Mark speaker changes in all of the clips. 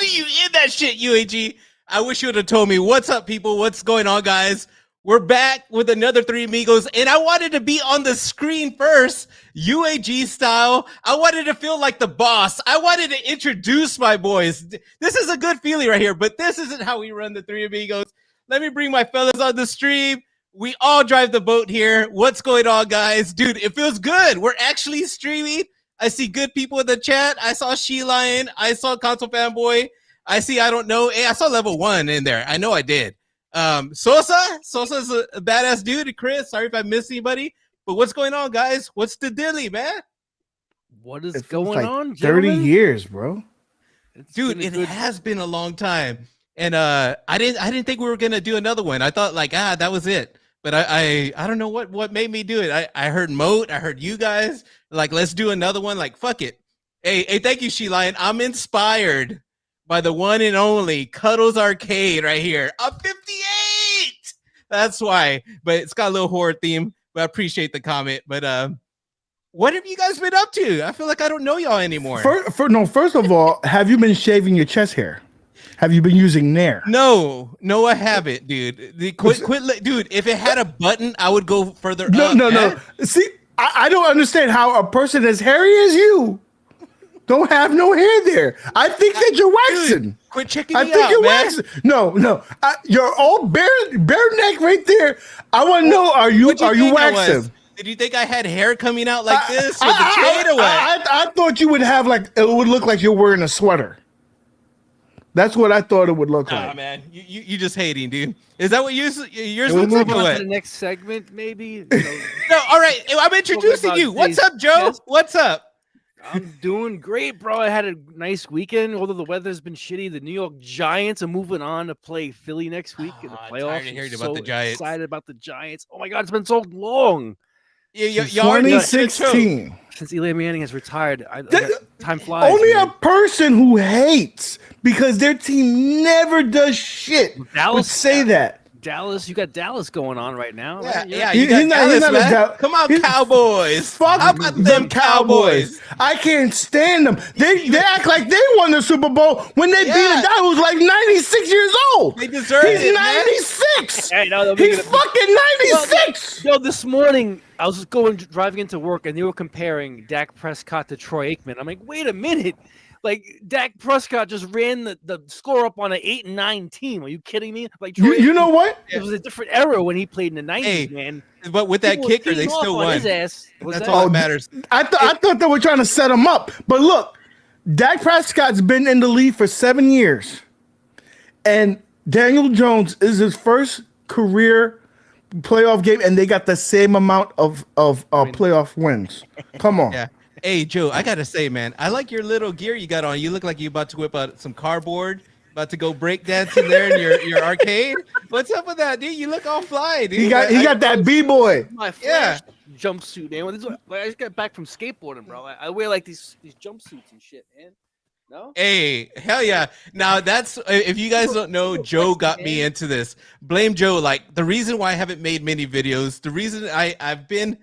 Speaker 1: do you in that shit, UAG? I wish you would have told me. What's up, people? What's going on, guys? We're back with another Three Amigos, and I wanted to be on the screen first, UAG style. I wanted to feel like the boss. I wanted to introduce my boys. This is a good feeling right here, but this isn't how we run the Three Amigos. Let me bring my fellas on the stream. We all drive the boat here. What's going on, guys? Dude, it feels good. We're actually streaming. I see good people in the chat. I saw She Lion. I saw Console Fanboy. I see I don't know. Hey, I saw level 1 in there. I know I did. Sosa's a badass dude. Chris, sorry if I missed anybody. But what's going on, guys? What's the dilly, man?
Speaker 2: What is going on,
Speaker 3: 30
Speaker 2: gentlemen?
Speaker 3: years, bro.
Speaker 1: Dude, it has been a long time. And I didn't think we were gonna do another one. I thought like that was it. But I don't know what made me do it. I heard Moat, I heard you guys like, let's do another one. Like, fuck it. Hey, thank you, She Lion. I'm inspired by the one and only Cuddles Arcade right here. I'm 58. That's why. But it's got a little horror theme. But I appreciate the comment. But what have you guys been up to? I feel like I don't know y'all anymore.
Speaker 3: First of all, have you been shaving your chest hair? Have you been using Nair?
Speaker 1: No, I haven't, dude. Quit, dude. If it had a button, I would go further.
Speaker 3: No. See, I don't understand how a person as hairy as you don't have no hair there. I think that you're waxing.
Speaker 1: Dude, quit checking me out, man.
Speaker 3: Waxing. No. You're all bare neck right there. I want to know: are you waxing?
Speaker 1: Did you think I had hair coming out like this with the shade away?
Speaker 3: I thought you would have like it would look like you're wearing a sweater. That's what I thought it would look like.
Speaker 1: Man, you just hating, dude. Is that what yours
Speaker 2: We'll
Speaker 1: looks like?
Speaker 2: move on to the next segment, maybe.
Speaker 1: No, all right. I'm introducing you. What's up, Joe?
Speaker 2: Yes.
Speaker 1: What's up?
Speaker 2: I'm doing great, bro. I had a nice weekend. Although the weather's been shitty, the New York Giants are moving on to play Philly next week in the playoffs.
Speaker 1: Tired of hearing about the Giants.
Speaker 2: Excited about the Giants. Oh my God, it's been so long.
Speaker 1: Yeah,
Speaker 3: 2016.
Speaker 2: Since Eli Manning has retired, time flies.
Speaker 3: Only a person who hates because their team never does shit would say that.
Speaker 2: Dallas, you got Dallas going on right now.
Speaker 1: Yeah,
Speaker 2: Right?
Speaker 1: yeah. You got Dallas, man. Come on, Cowboys.
Speaker 3: Fuck
Speaker 1: How about them Cowboys?
Speaker 3: I can't stand them. They act like they won the Super Bowl when they beat a guy who's like 96 years old.
Speaker 1: They deserve
Speaker 3: He's
Speaker 1: it,
Speaker 3: 96.
Speaker 2: Hey, no,
Speaker 3: He's fucking 96.
Speaker 2: Yo, this morning I was driving into work and they were comparing Dak Prescott to Troy Aikman. I'm like, wait a minute. Like Dak Prescott just ran the score up on an 8-9 team. Are you kidding me? Like
Speaker 3: you know what?
Speaker 2: It was a different era when he played in the 90s, man.
Speaker 1: But with that kicker, they still won.
Speaker 2: His ass.
Speaker 1: That's all that matters.
Speaker 3: I thought they were trying to set him up. But look, Dak Prescott's been in the league for 7 years. And Daniel Jones is his first career playoff game, and they got the same amount of playoff wins. Come on.
Speaker 1: Yeah. Hey, Joe, I got to say, man, I like your little gear you got on. You look like you're about to whip out some cardboard, about to go break dancing there in your arcade. What's up with that, dude? You look all fly, dude.
Speaker 3: He got that B-boy.
Speaker 2: My Flash jumpsuit, man. I just got back from skateboarding, bro. I wear like these jumpsuits and shit, man. No?
Speaker 1: Hey, hell yeah. Now that's, if you guys don't know, Joe got me into this. Blame Joe. Like the reason why I haven't made many videos, the reason I've been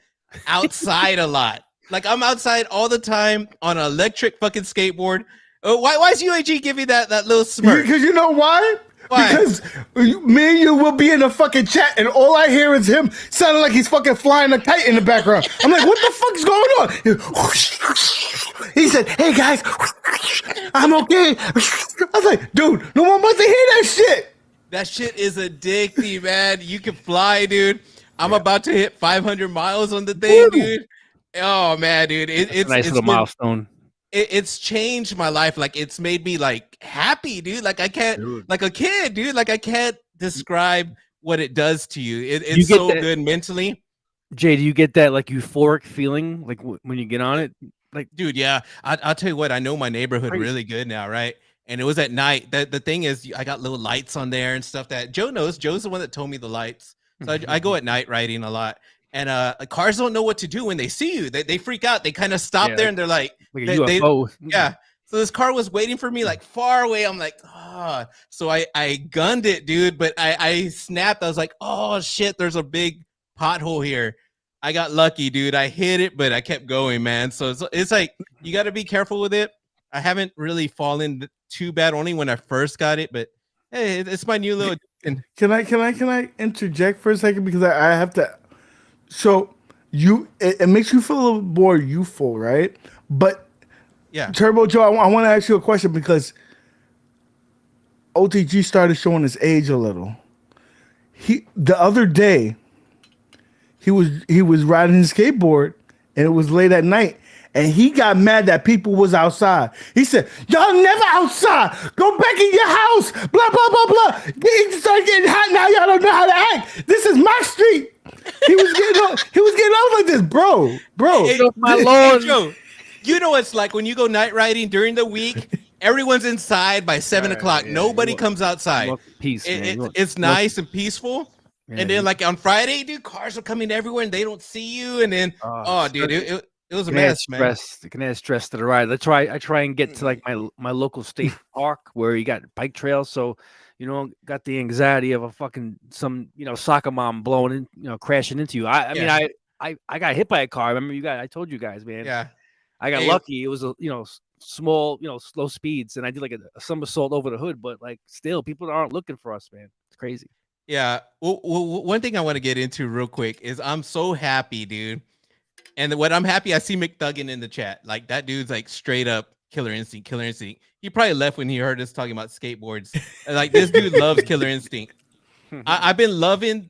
Speaker 1: outside a lot. Like I'm outside all the time on an electric fucking skateboard. Why is UAG giving that little smirk?
Speaker 3: Because you know why?
Speaker 1: Why?
Speaker 3: Because me and you will be in the fucking chat and all I hear is him sounding like he's fucking flying a kite in the background. I'm like, what the fuck's going on? He said, hey guys, I'm okay. I was like, dude, no one wants to hear that shit.
Speaker 1: That shit is addicting, man. You can fly, dude. I'm about to hit 500 miles on the thing, dude. Oh man, dude, it's
Speaker 2: a nice little milestone.
Speaker 1: It's changed my life. Like it's made me like happy, dude. Like I can't, like a kid, dude. Like I can't describe what it does to you. It's so good mentally.
Speaker 2: Jay, do you get that like euphoric feeling like when you get on it? Like,
Speaker 1: dude, yeah. I'll tell you what. I know my neighborhood really good now, right? And it was at night. The thing is, I got little lights on there and stuff that Joe knows. Joe's the one that told me the lights. So I go at night riding a lot. And cars don't know what to do when they see you. They freak out. They kind of stop there and they're like
Speaker 2: a UFO.
Speaker 1: Yeah. So this car was waiting for me like far away. I'm like, So I gunned it, dude. But I snapped. I was like, oh shit, there's a big pothole here. I got lucky, dude. I hit it, but I kept going, man. So it's like you got to be careful with it. I haven't really fallen too bad. Only when I first got it, but hey, it's my new little.
Speaker 3: Can I interject for a second because I have to. So it makes you feel a little more youthful, right? But
Speaker 1: Yeah.
Speaker 3: Turbo Joe, I want to ask you a question because OTG started showing his age a little. The other day he was riding his skateboard and it was late at night and he got mad that people was outside. He said, "Y'all never outside. Go back in your house. Blah blah blah blah. It started getting hot now. Y'all don't know how to act. This is my street." He was getting off like this, bro.
Speaker 1: Hey,
Speaker 2: my
Speaker 1: hey,
Speaker 2: lord.
Speaker 1: Joe, you know it's like when you go night riding during the week. Everyone's inside by 7 o'clock.
Speaker 3: yeah,
Speaker 1: Nobody comes outside.
Speaker 2: Peace, man.
Speaker 1: It's nice and peaceful.
Speaker 2: Yeah,
Speaker 1: and then like on Friday, dude, cars are coming everywhere and they don't see you. And then dude, it was a mess, man.
Speaker 2: It can add stress to the ride. I try and get to like my local state park where you got bike trails. So, got the anxiety of a fucking soccer mom blowing in, crashing into you. I mean, I got hit by a car. Remember I told you guys, man.
Speaker 1: Yeah.
Speaker 2: I got lucky. It was small, slow speeds, and I did like a somersault over the hood. But like, still, people aren't looking for us, man. It's crazy.
Speaker 1: Yeah. Well, one thing I want to get into real quick is I'm so happy, dude. And what I'm happy, I see McDuggan in the chat. Like that dude's like straight up Killer Instinct. He probably left when he heard us talking about skateboards. And like this dude loves Killer Instinct. I've been loving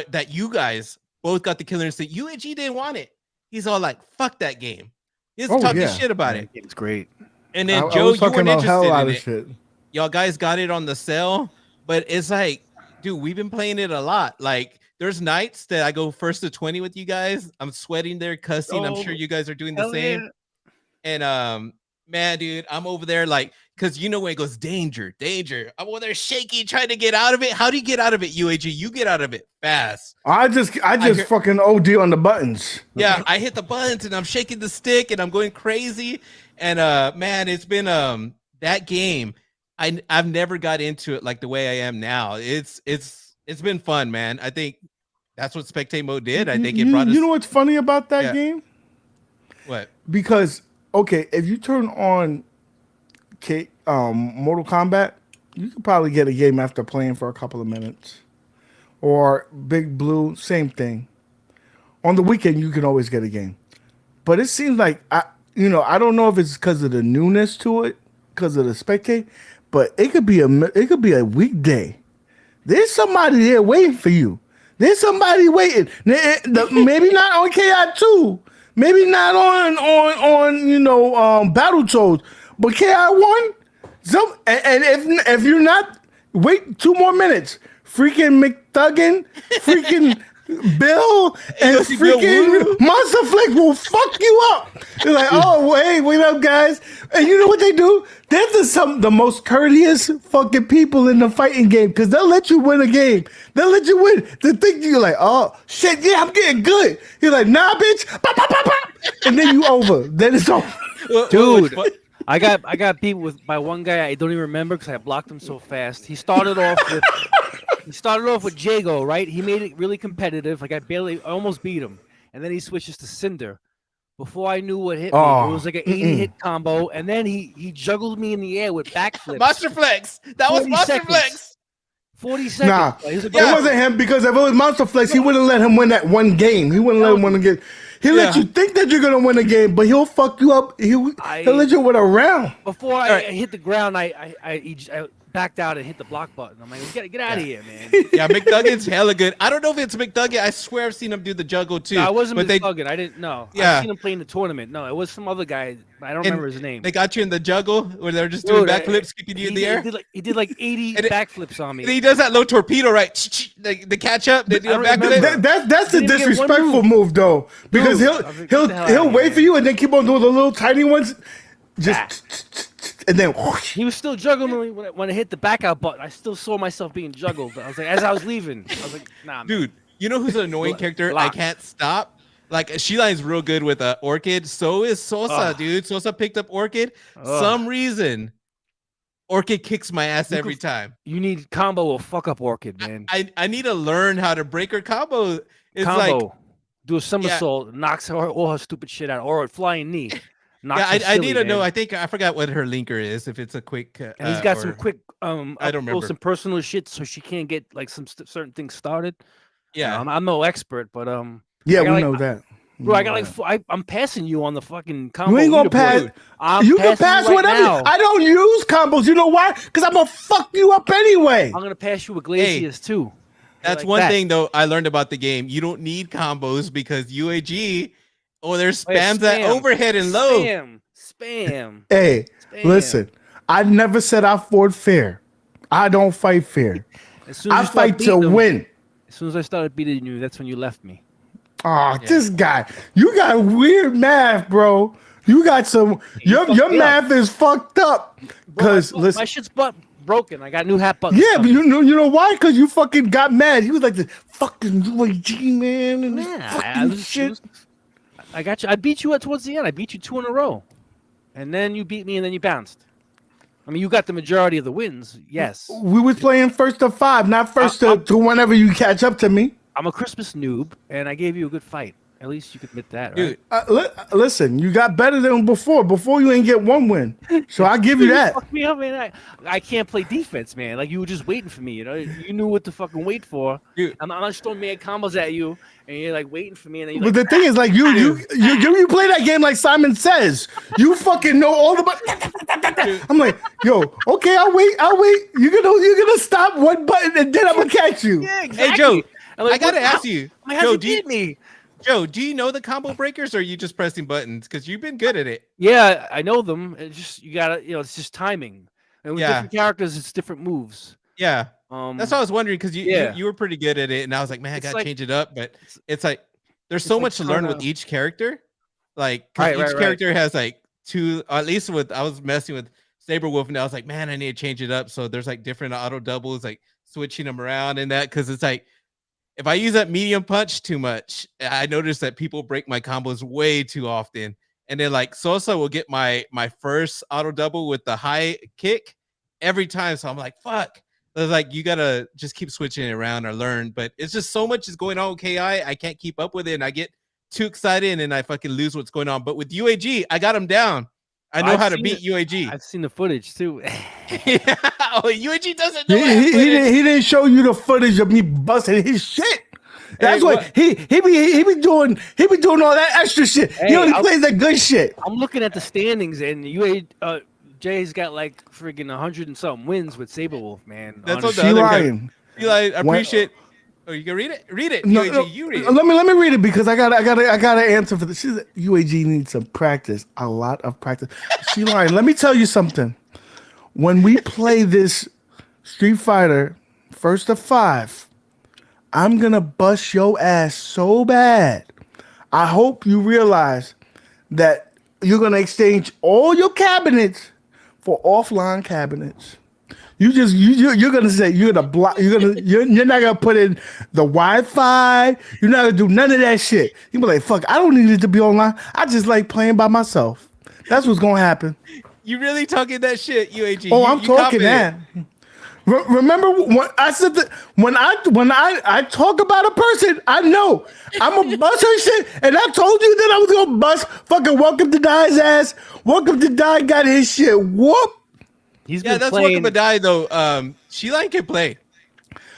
Speaker 1: that you guys both got the Killer Instinct. UAG didn't want it. He's all like, "Fuck that game." He's talking shit about it.
Speaker 2: It's great.
Speaker 1: And then Joe, you weren't interested in it.
Speaker 3: Shit.
Speaker 1: Y'all guys got it on the sale, but it's like, dude, we've been playing it a lot. Like, there's nights that I go 1st to 20 with you guys. I'm sweating there, cussing. I'm sure you guys are doing the same.
Speaker 2: Yeah.
Speaker 1: And man, dude, I'm over there like, because when it goes danger. I'm over there shaking, trying to get out of it. How do you get out of it, UAG? You get out of it fast.
Speaker 3: I just fucking OD on the buttons.
Speaker 1: Yeah, I hit the buttons and I'm shaking the stick and I'm going crazy. And man, it's been that game. I've never got into it like the way I am now. It's been fun, man. I think that's what Spectate Mode did. I think it brought us.
Speaker 3: You know what's funny about that game?
Speaker 1: What?
Speaker 3: Because if you turn on Mortal Kombat, you could probably get a game after playing for a couple of minutes. Or Big Blue, same thing. On the weekend, you can always get a game. But it seems like I don't know if it's because of the newness to it, because of the Spectate, but it could be a weekday. There's somebody there waiting for you. There's somebody waiting. Maybe not on KI2, maybe not on Battletoads, but KI1. And if you're not, wait 2 more minutes. Freaking McDuggan, freaking Bill, and freaking Monster Flick will fuck you up. They're like, "Oh, hey, wait up, guys!" And you know what they do? They're the most courteous fucking people in the fighting game because they'll let you win a game. They'll let you win. They think you're like, "Oh shit, yeah, I'm getting good." You're like, "Nah, bitch," bah, bah, bah, bah. And then you over. Then it's over,
Speaker 2: dude. I got beat by one guy I don't even remember because I blocked him so fast. He started off with Jago, right? He made it really competitive. Like I almost beat him, and then he switches to Cinder. Before I knew what hit me, it was like an 80 hit combo, and then he juggled me in the air with backflips.
Speaker 1: Monster Flex. That was Monster Flex.
Speaker 2: 40 seconds.
Speaker 3: Nah, it wasn't him because if it was Monster Flex, he wouldn't let him win that one game. He wouldn't let him win a game. He'll let you think that you're gonna win a game, but he'll fuck you up. He'll let you win a round.
Speaker 2: Before I hit the ground, I backed out and hit the block button. I'm like, get out of here, man.
Speaker 1: Yeah, McDuggan's hella good. I don't know if it's McDuggan. I swear I've seen him do the juggle too.
Speaker 2: No, it wasn't McDuggan. I didn't know.
Speaker 1: Yeah.
Speaker 2: I've seen him play in the tournament. No, it was some other guy. I don't remember his name.
Speaker 1: They got you in the juggle where they're just doing backflips, kicking you in the air.
Speaker 2: He did like 80 backflips on me.
Speaker 1: And he does that low torpedo, right? The catch up. They do a backflip.
Speaker 3: That's the disrespectful move though, because he'll wait for you and then keep on doing the little tiny ones. And then
Speaker 2: he was still juggling when I hit the back out button. I still saw myself being juggled. I was like, as I was leaving, I was like, nah, man.
Speaker 1: Dude, you know who's an annoying character? I can't stop. Like Sheline's real good with Orchid. So is Sosa, dude. Sosa picked up Orchid. Some reason, Orchid kicks my ass every time.
Speaker 2: You need combo will fuck up Orchid, man.
Speaker 1: I need to learn how to break her combo. It's
Speaker 2: combo.
Speaker 1: Like
Speaker 2: do a somersault, knocks all her stupid shit out, or a flying knee. Not
Speaker 1: Yeah,
Speaker 2: so
Speaker 1: I
Speaker 2: silly,
Speaker 1: need to know.
Speaker 2: man.
Speaker 1: I think I forgot what her linker is. If it's a quick,
Speaker 2: And he's got some
Speaker 1: or-
Speaker 2: quick
Speaker 1: I don't
Speaker 2: up
Speaker 1: remember.
Speaker 2: close and personal shit, so she can't get like some certain things started.
Speaker 1: Yeah,
Speaker 2: I'm no expert, but
Speaker 3: Yeah,
Speaker 2: I got,
Speaker 3: we
Speaker 2: like,
Speaker 3: know that.
Speaker 2: bro, I got like I'm passing you on the fucking combo.
Speaker 3: You ain't gonna pass.
Speaker 2: leaderboard. I'm
Speaker 3: You can
Speaker 2: passing
Speaker 3: pass
Speaker 2: right
Speaker 3: whatever.
Speaker 2: now.
Speaker 3: I don't use combos. You know why? Because I'm gonna fuck you up anyway.
Speaker 2: I'm gonna pass you with Glacius too.
Speaker 1: that's
Speaker 2: Like
Speaker 1: one
Speaker 2: that.
Speaker 1: thing though I learned about the game. You don't need combos because UAG, there's
Speaker 2: Oh, yeah,
Speaker 1: spams that
Speaker 2: spam.
Speaker 1: overhead and low.
Speaker 2: Spam.
Speaker 3: Hey,
Speaker 2: Spam.
Speaker 3: listen. I never said I fought fair. I don't fight fair.
Speaker 2: As soon as
Speaker 3: I
Speaker 2: you start
Speaker 3: fight to
Speaker 2: beating them-
Speaker 3: win.
Speaker 2: As soon as I started beating you, that's when you left me.
Speaker 3: Oh, this guy. You got weird math, bro. You got some. Your
Speaker 2: fucked me
Speaker 3: math is fucked up.
Speaker 2: Bro,
Speaker 3: Because
Speaker 2: my
Speaker 3: listen.
Speaker 2: shit's broken. I got new hat buttons.
Speaker 3: Yeah, but
Speaker 2: coming.
Speaker 3: you know why? Because you fucking got mad. You was like the fucking UAG man and this
Speaker 2: Yeah,
Speaker 3: fucking shit.
Speaker 2: I got you. I beat you towards the end. I beat you 2 in a row, and then you beat me, and then you bounced. I mean, you got the majority of the wins. Yes,
Speaker 3: We was playing first to 5, not first to whenever you catch up to me.
Speaker 2: I'm a Christmas noob, and I gave you a good fight. At least you could admit that,
Speaker 1: Dude,
Speaker 2: right?
Speaker 3: Listen, you got better than before. Before you ain't get 1 win, so I give you that.
Speaker 2: Fuck me up, man. I can't play defense, man. Like you were just waiting for me. You know, you knew what to fucking wait for.
Speaker 1: Dude.
Speaker 2: I'm just throwing mad combos at you, and you're like waiting for me, and then you're
Speaker 3: But
Speaker 2: like,
Speaker 3: the thing is, like you play that game like Simon Says. You fucking know all the buttons. I'm like, yo, okay, I'll wait. You're gonna stop one button and then I'm gonna catch you.
Speaker 2: yeah, exactly.
Speaker 1: Hey Joe,
Speaker 2: I'm like,
Speaker 1: I gotta
Speaker 2: what-
Speaker 1: ask you,
Speaker 2: how- how'd
Speaker 1: Joe,
Speaker 2: you
Speaker 1: do you,
Speaker 2: beat me?
Speaker 1: Joe, do you know the combo breakers or are you just pressing buttons? Because you've been good at it.
Speaker 2: Yeah, I know them. It's just you gotta, it's just timing. And with
Speaker 1: Yeah.
Speaker 2: different characters, it's different moves.
Speaker 1: Yeah,
Speaker 2: Um,
Speaker 1: that's what I was wondering because
Speaker 2: yeah.
Speaker 1: you were pretty good at it, and I was like, man, I
Speaker 2: It's
Speaker 1: gotta
Speaker 2: like-
Speaker 1: change it up. But it's like there's
Speaker 2: it's
Speaker 1: so
Speaker 2: like
Speaker 1: much to learn with
Speaker 2: tryna-
Speaker 1: each character. Like 'cause
Speaker 2: Right,
Speaker 1: each
Speaker 2: right.
Speaker 1: character has like 2, at least with I was messing with Saberwolf, and I was like, man, I need to change it up. So there's like different auto doubles, like switching them around and that because it's like. If I use that medium punch too much, I notice that people break my combos way too often. And then like Sosa will get my first auto double with the high kick every time. So I'm like, fuck. It's like you gotta just keep switching it around or learn. But it's just so much is going on with KI. I can't keep up with it, and I get too excited and I fucking lose what's going on. But with UAG, I got him down. I know
Speaker 2: I've
Speaker 1: how to
Speaker 2: seen
Speaker 1: beat UAG.
Speaker 2: I've seen the footage too.
Speaker 1: Yeah. Oh, UAG doesn't
Speaker 3: He,
Speaker 1: know. I have
Speaker 3: he,
Speaker 1: footage.
Speaker 3: he didn't show you the footage of me busting his shit. That's
Speaker 1: Hey,
Speaker 3: what he be doing all that extra shit. He
Speaker 2: Hey,
Speaker 3: only
Speaker 2: I'll-
Speaker 3: plays that good shit.
Speaker 2: I'm looking at the standings, and Jay's got like friggin' 100 and something wins with Saberwolf, man.
Speaker 1: That's
Speaker 2: on
Speaker 1: what
Speaker 2: his-
Speaker 1: the
Speaker 3: She
Speaker 1: other guy-
Speaker 3: lying.
Speaker 1: Eli, I
Speaker 3: When-
Speaker 1: appreciate. Oh, you can read it. Read it.
Speaker 3: No,
Speaker 1: UAG,
Speaker 3: no,
Speaker 1: you read it.
Speaker 3: let me read it because I gotta answer for this. She's UAG needs some practice, a lot of practice. She lying. Let me tell you something. When we play this Street Fighter first to 5, I'm gonna bust your ass so bad. I hope you realize that you're gonna exchange all your cabinets for offline cabinets. You're gonna say you're gonna block. You're not gonna put in the Wi-Fi. You're not gonna do none of that shit. You be like, fuck. I don't need it to be online. I just like playing by myself. That's what's gonna happen.
Speaker 1: You really talking that shit, UAG?
Speaker 3: Oh,
Speaker 1: You-
Speaker 3: I'm
Speaker 1: you
Speaker 3: talking
Speaker 1: confident.
Speaker 3: that. Remember when I said that when I talk about a person, I know I'm gonna bust her shit, and I told you that I was gonna bust fucking Welcome to Die's ass. Welcome to Die got his shit whoop.
Speaker 2: He's
Speaker 1: Yeah,
Speaker 2: been
Speaker 1: that's
Speaker 2: playing.
Speaker 1: welcome to die though. She-Line can play.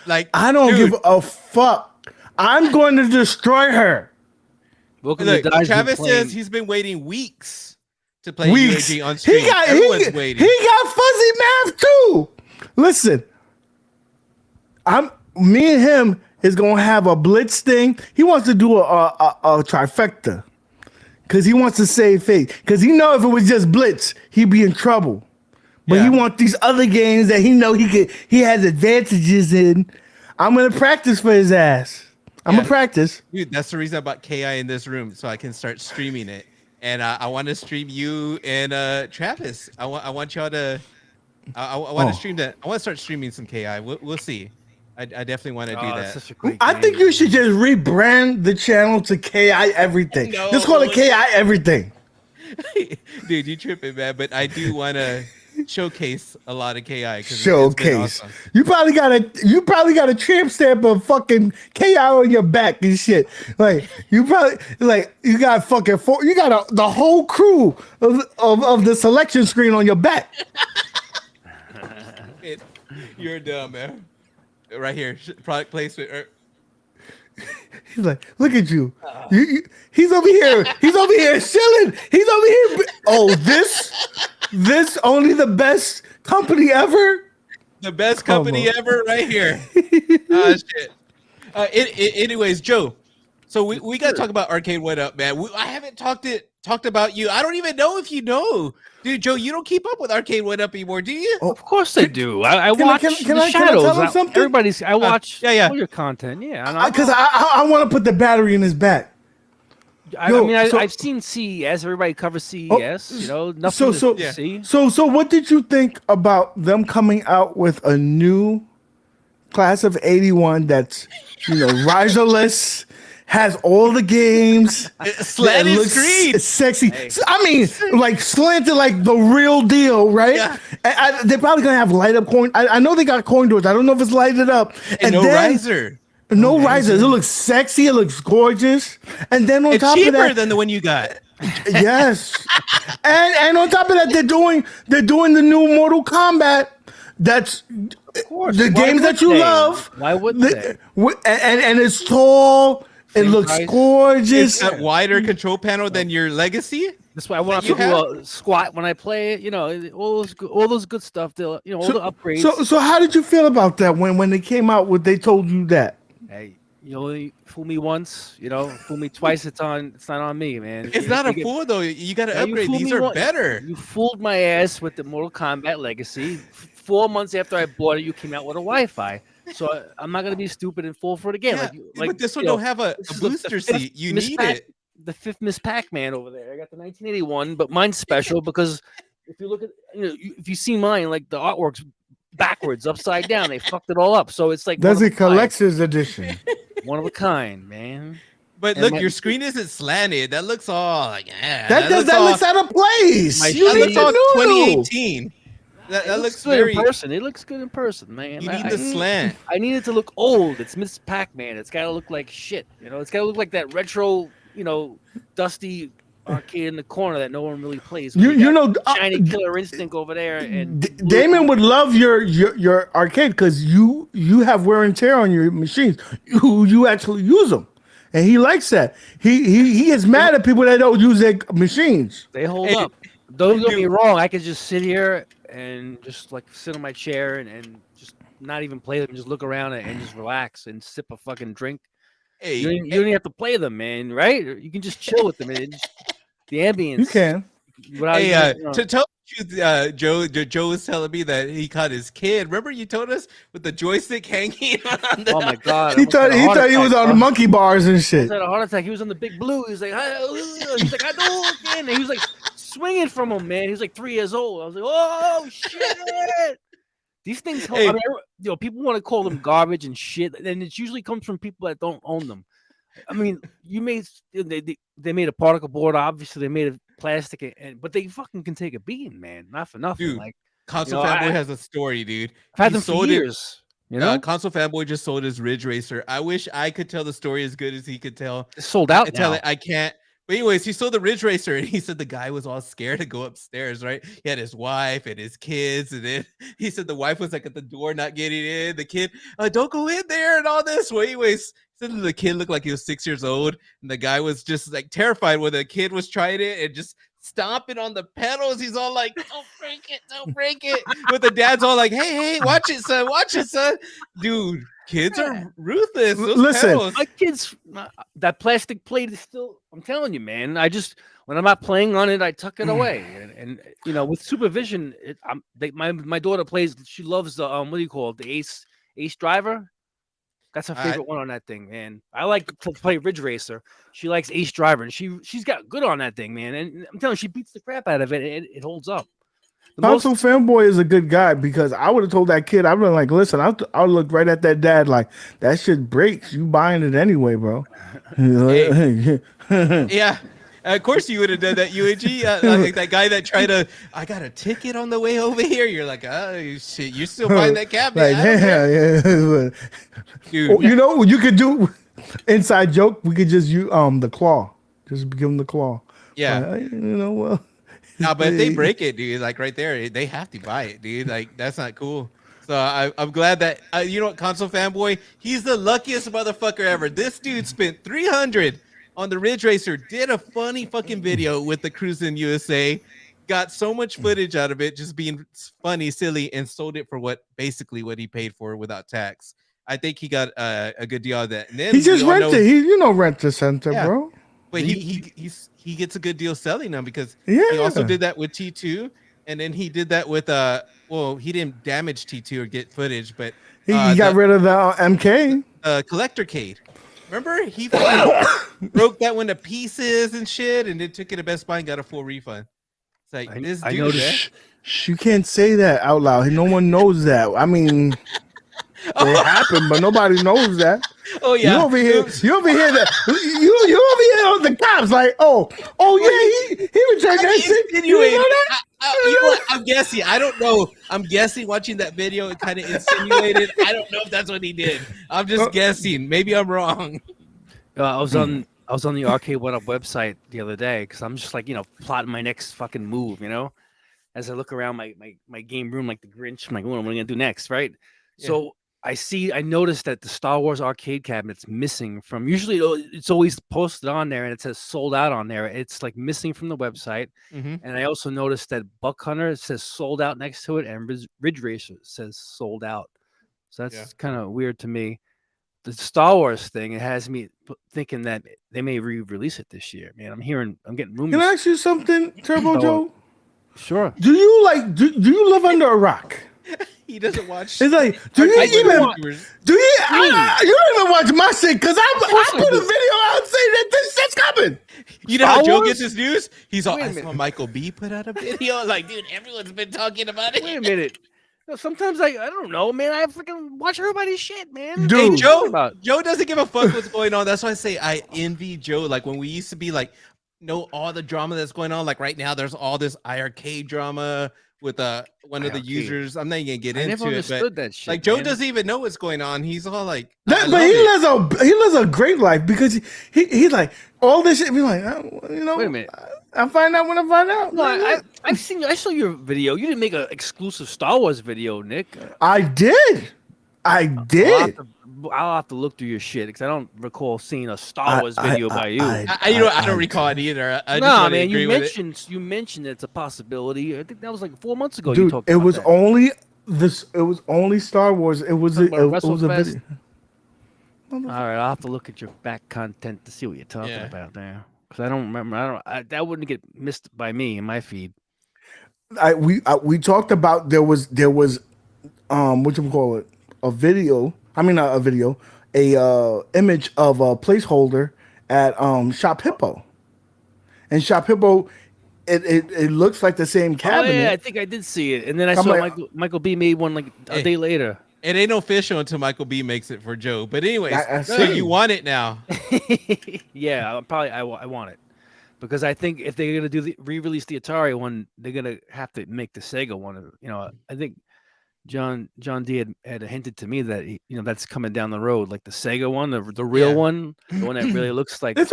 Speaker 1: Like
Speaker 3: I don't
Speaker 1: dude,
Speaker 3: give a fuck. I'm going to destroy her.
Speaker 2: Welcome
Speaker 1: Look,
Speaker 2: to Die's been
Speaker 1: Travis
Speaker 2: playing-
Speaker 1: says he's been waiting weeks to play
Speaker 3: Weeks.
Speaker 1: UAG on stream.
Speaker 3: He got
Speaker 1: Everyone's waiting.
Speaker 3: he got fuzzy math too. Listen, me and him is gonna have a blitz thing. He wants to do a trifecta because he wants to save face. Because he know if it was just blitz, he'd be in trouble. But he
Speaker 1: Yeah.
Speaker 3: wants these other games that he know he has advantages in. I'm gonna practice for his ass. I'm
Speaker 1: Yeah.
Speaker 3: gonna practice.
Speaker 1: Dude, that's the reason I bought KI in this room so I can start streaming it. And I want to stream you and Travis. I want y'all to. I want
Speaker 3: Oh.
Speaker 1: to stream that. I want to start streaming some KI. We'll see. I definitely want to do
Speaker 2: Oh,
Speaker 1: that.
Speaker 2: that's such a great
Speaker 3: I
Speaker 2: game.
Speaker 3: think you should just rebrand the channel to KI Everything.
Speaker 1: No.
Speaker 3: Just call it KI Everything.
Speaker 1: Dude, you tripping, man. But I do want to. showcase a lot of KI.
Speaker 3: Showcase.
Speaker 1: Awesome.
Speaker 3: You probably got a tramp stamp of fucking KI on your back and shit. Like you got fucking the whole crew of the selection screen on your back.
Speaker 1: You're dumb, man. Right here, product placement.
Speaker 3: He's like, look at you. He's over here. He's over here chilling. He's over here. Oh, this only the best company ever.
Speaker 1: The best company ever, right here. Shit. Anyways, Joe. So we got to talk about Arcade What Up, man. I haven't talked about you. I don't even know if you know, dude. Joe, you don't keep up with Arcade What Up anymore, do you?
Speaker 2: Of course I do. I watch the Shadows.
Speaker 3: Can I tell him something?
Speaker 2: I watch
Speaker 1: yeah.
Speaker 2: all your content. Yeah,
Speaker 3: because I want to put the battery in his back.
Speaker 2: I've seen CES. Everybody covers CES. Nothing to see.
Speaker 3: So what did you think about them coming out with a new class of 81 that's riserless? Has all the games,
Speaker 1: slanted screen,
Speaker 3: sexy. Hey. I mean, like slanted, like the real deal, right? Yeah. They're probably gonna have light up coin. I know they got coin doors. I don't know if it's lighted up.
Speaker 1: And no riser.
Speaker 3: No riser. It looks sexy. It looks gorgeous. And then on top of that,
Speaker 1: cheaper than the one you got.
Speaker 3: Yes. and on top of that, they're doing the new Mortal Kombat. That's the games that you love.
Speaker 2: Why wouldn't they?
Speaker 3: And it's tall. It looks gorgeous.
Speaker 1: It's a wider control panel than your Legacy.
Speaker 2: That's why I want to do a squat when I play it. All those good stuff. All the upgrades.
Speaker 3: So how did you feel about that when they came out? They told you that?
Speaker 2: Hey, you only fool me once. Fool me twice. It's not on me, man.
Speaker 1: It's not a fool though. You got to upgrade. These are better.
Speaker 2: You fooled my ass with the Mortal Kombat Legacy. 4 months after I bought it, you came out with a Wi-Fi. So I'm not gonna be stupid and fall for it again.
Speaker 1: Yeah, but this one don't have a booster seat. You need it.
Speaker 2: The fifth Miss Pac-Man over there. I got the 1981, but mine's special because if you look at if you see mine, like the artwork's backwards, upside down. They fucked it all up. So it's like
Speaker 3: that's a collector's edition.
Speaker 2: One of a kind, man.
Speaker 1: But look, your screen isn't slanted. That looks all like
Speaker 3: that looks out of place.
Speaker 1: That looks all 2018. That looks
Speaker 2: good in person. It looks good in person, man.
Speaker 1: You need the slant.
Speaker 2: I need it to look old. It's Miss Pac-Man. It's got to look like shit. It's got to look like that retro, dusty arcade in the corner that no one really plays. Shiny Killer Instinct over there. And
Speaker 3: Damon would love your arcade because you have wear and tear on your machines. You actually use them, and he likes that. He is mad at people that don't use their machines.
Speaker 2: They hold up. Don't get me wrong. I could just sit here and just like sit on my chair and just not even play them, just look around and just relax and sip a fucking drink.
Speaker 1: Hey,
Speaker 2: you don't even have to play them, man, right? You can just chill with them and the ambience.
Speaker 3: You can.
Speaker 1: To tell you, Joe was telling me that he caught his kid. Remember you told us with the joystick hanging on the...
Speaker 2: Oh my god!
Speaker 3: He thought he was on the monkey bars and shit.
Speaker 2: He had a heart attack. He was on the big blue. He was like, I know again. And he was like swinging from him, man. He was like 3 years old. I was like, oh shit! These things, people want to call them garbage and shit, and it usually comes from people that don't own them. I mean, they made a particle board. Obviously, they made a plastic, but they fucking can take a beating, man. Not for nothing.
Speaker 1: Dude, Console Fanboy has a story, dude.
Speaker 2: I've had them for years.
Speaker 1: Console Fanboy just sold his Ridge Racer. I wish I could tell the story as good as he could tell.
Speaker 2: It's sold out now.
Speaker 1: I can't. But anyways, he sold the Ridge Racer, and he said the guy was all scared to go upstairs, right? He had his wife and his kids, and then he said the wife was like at the door not getting in. The kid, don't go in there and all this. Well, anyways, he said the kid looked like he was 6 years old, and the guy was just like terrified when the kid was trying it and just stomping on the pedals. He's all like, don't break it. But the dad's all like, hey, watch it, son. Dude. Kids are ruthless.
Speaker 3: Listen,
Speaker 2: my kids, that plastic plate is still, I'm telling you, man. When I'm not playing on it, I tuck it away. And with supervision, my daughter plays, she loves the, what do you call it? The Ace Driver. That's her favorite one on that thing, man. I like to play Ridge Racer. She likes Ace Driver, and she's got good on that thing, man. And I'm telling you, she beats the crap out of it, and it holds up.
Speaker 3: Console Fanboy is a good guy because I would have told that kid, I'd been like, listen, I'll look right at that dad like, that shit breaks. You buying it anyway, bro.
Speaker 1: Yeah. Of course you would have done that, UAG. Like that guy that tried to, I got a ticket on the way over here. You're like, oh shit, you're still buying that cabinet.
Speaker 3: Like, yeah.
Speaker 1: Dude.
Speaker 3: Oh, you know what you could do? Inside joke. We could just use the claw. Just give them the claw.
Speaker 1: Yeah.
Speaker 3: You know, well.
Speaker 1: No, but if they break it, dude, like right there, they have to buy it, dude. Like that's not cool. So I'm glad that you know what, console fanboy, he's the luckiest motherfucker ever. This dude spent $300 on the Ridge Racer, did a funny fucking video with the Cruisin' USA, got so much footage out of it, just being funny, silly, and sold it for what he paid for without tax. I think he got a good deal of that. And then
Speaker 3: he just rented. Rent the center, yeah. Bro.
Speaker 1: But he gets a good deal selling them because he also did that with T2, and then he did that with he didn't damage T2 or get footage, but
Speaker 3: he got rid of the MK
Speaker 1: Collectorcade. Remember, he broke that one to pieces and shit, and then took it to Best Buy and got a full refund. It's like this dude.
Speaker 3: You can't say that out loud. No one knows that. I mean, it happened, but nobody knows that.
Speaker 1: Oh yeah,
Speaker 3: you over here that you over here on the cops like yeah, he was trying that shit. You know that?
Speaker 1: You know what? I'm guessing. I don't know. I'm guessing. Watching that video, it kind of insinuated. I don't know if that's what he did. I'm just guessing. Maybe I'm wrong.
Speaker 2: I was on the Arcade One Up website the other day because I'm just like plotting my next fucking move. As I look around my game room like the Grinch, I'm like, what am I gonna do next, right? Yeah. So I noticed that the Star Wars arcade cabinet's missing from, usually it's always posted on there and it says sold out on there. It's like missing from the website. Mm-hmm. And I also noticed that Buck Hunter says sold out next to it and Ridge Racer says sold out. So that's kind of weird to me. The Star Wars thing, it has me thinking that they may re-release it this year, man. I'm getting rumors.
Speaker 3: Can I ask you something, Turbo Joe?
Speaker 2: Sure.
Speaker 3: Do you live under a rock?
Speaker 1: He doesn't watch.
Speaker 3: It's like, you don't even watch my shit because I put a video out saying that this shit's coming.
Speaker 1: You know how Joe gets his news? He's all, I saw Michael B put out a video. Like, dude, everyone's been talking about it.
Speaker 2: Wait a minute. Sometimes I don't know, man. I freaking watch everybody's shit, man.
Speaker 1: Dude, Joe doesn't give a fuck what's going on. That's why I say I envy Joe. Like when we used to be like, know all the drama that's going on. Like right now, there's all this IRK drama with one of the users. I'm not even gonna get into it, but
Speaker 2: that shit,
Speaker 1: like Joe doesn't even know what's going on. He's all like,
Speaker 3: but he lives a great life because he's like all this shit. Be like, wait a minute. I find out when I find out.
Speaker 2: No, I saw your video. You didn't make an exclusive Star Wars video, Nick.
Speaker 3: I did.
Speaker 2: I'll have to look through your shit because I don't recall seeing a Star Wars video by you.
Speaker 1: I don't recall it either.
Speaker 2: You mentioned it's a possibility. I think that was like 4 months ago.
Speaker 3: Dude,
Speaker 2: you talked about
Speaker 3: was
Speaker 2: that.
Speaker 3: It was only Star Wars. It was a video.
Speaker 2: All right, I'll have to look at your back content to see what you're talking about there because I don't remember. That wouldn't get missed by me in my feed.
Speaker 3: We talked about there was what you call it, a video. I mean, a video, image of a placeholder at Shop Hippo, and Shop Hippo, it looks like the same cabinet.
Speaker 2: Oh yeah, I think I did see it, and then I saw Michael B made one like a day later.
Speaker 1: It ain't official until Michael B makes it for Joe. But anyways, so you want it now?
Speaker 2: Yeah, I want it because I think if they're gonna re-release the Atari one, they're gonna have to make the Sega one. I think John D had hinted to me that that's coming down the road, like the Sega one, the real one, the one that really looks like.
Speaker 3: It's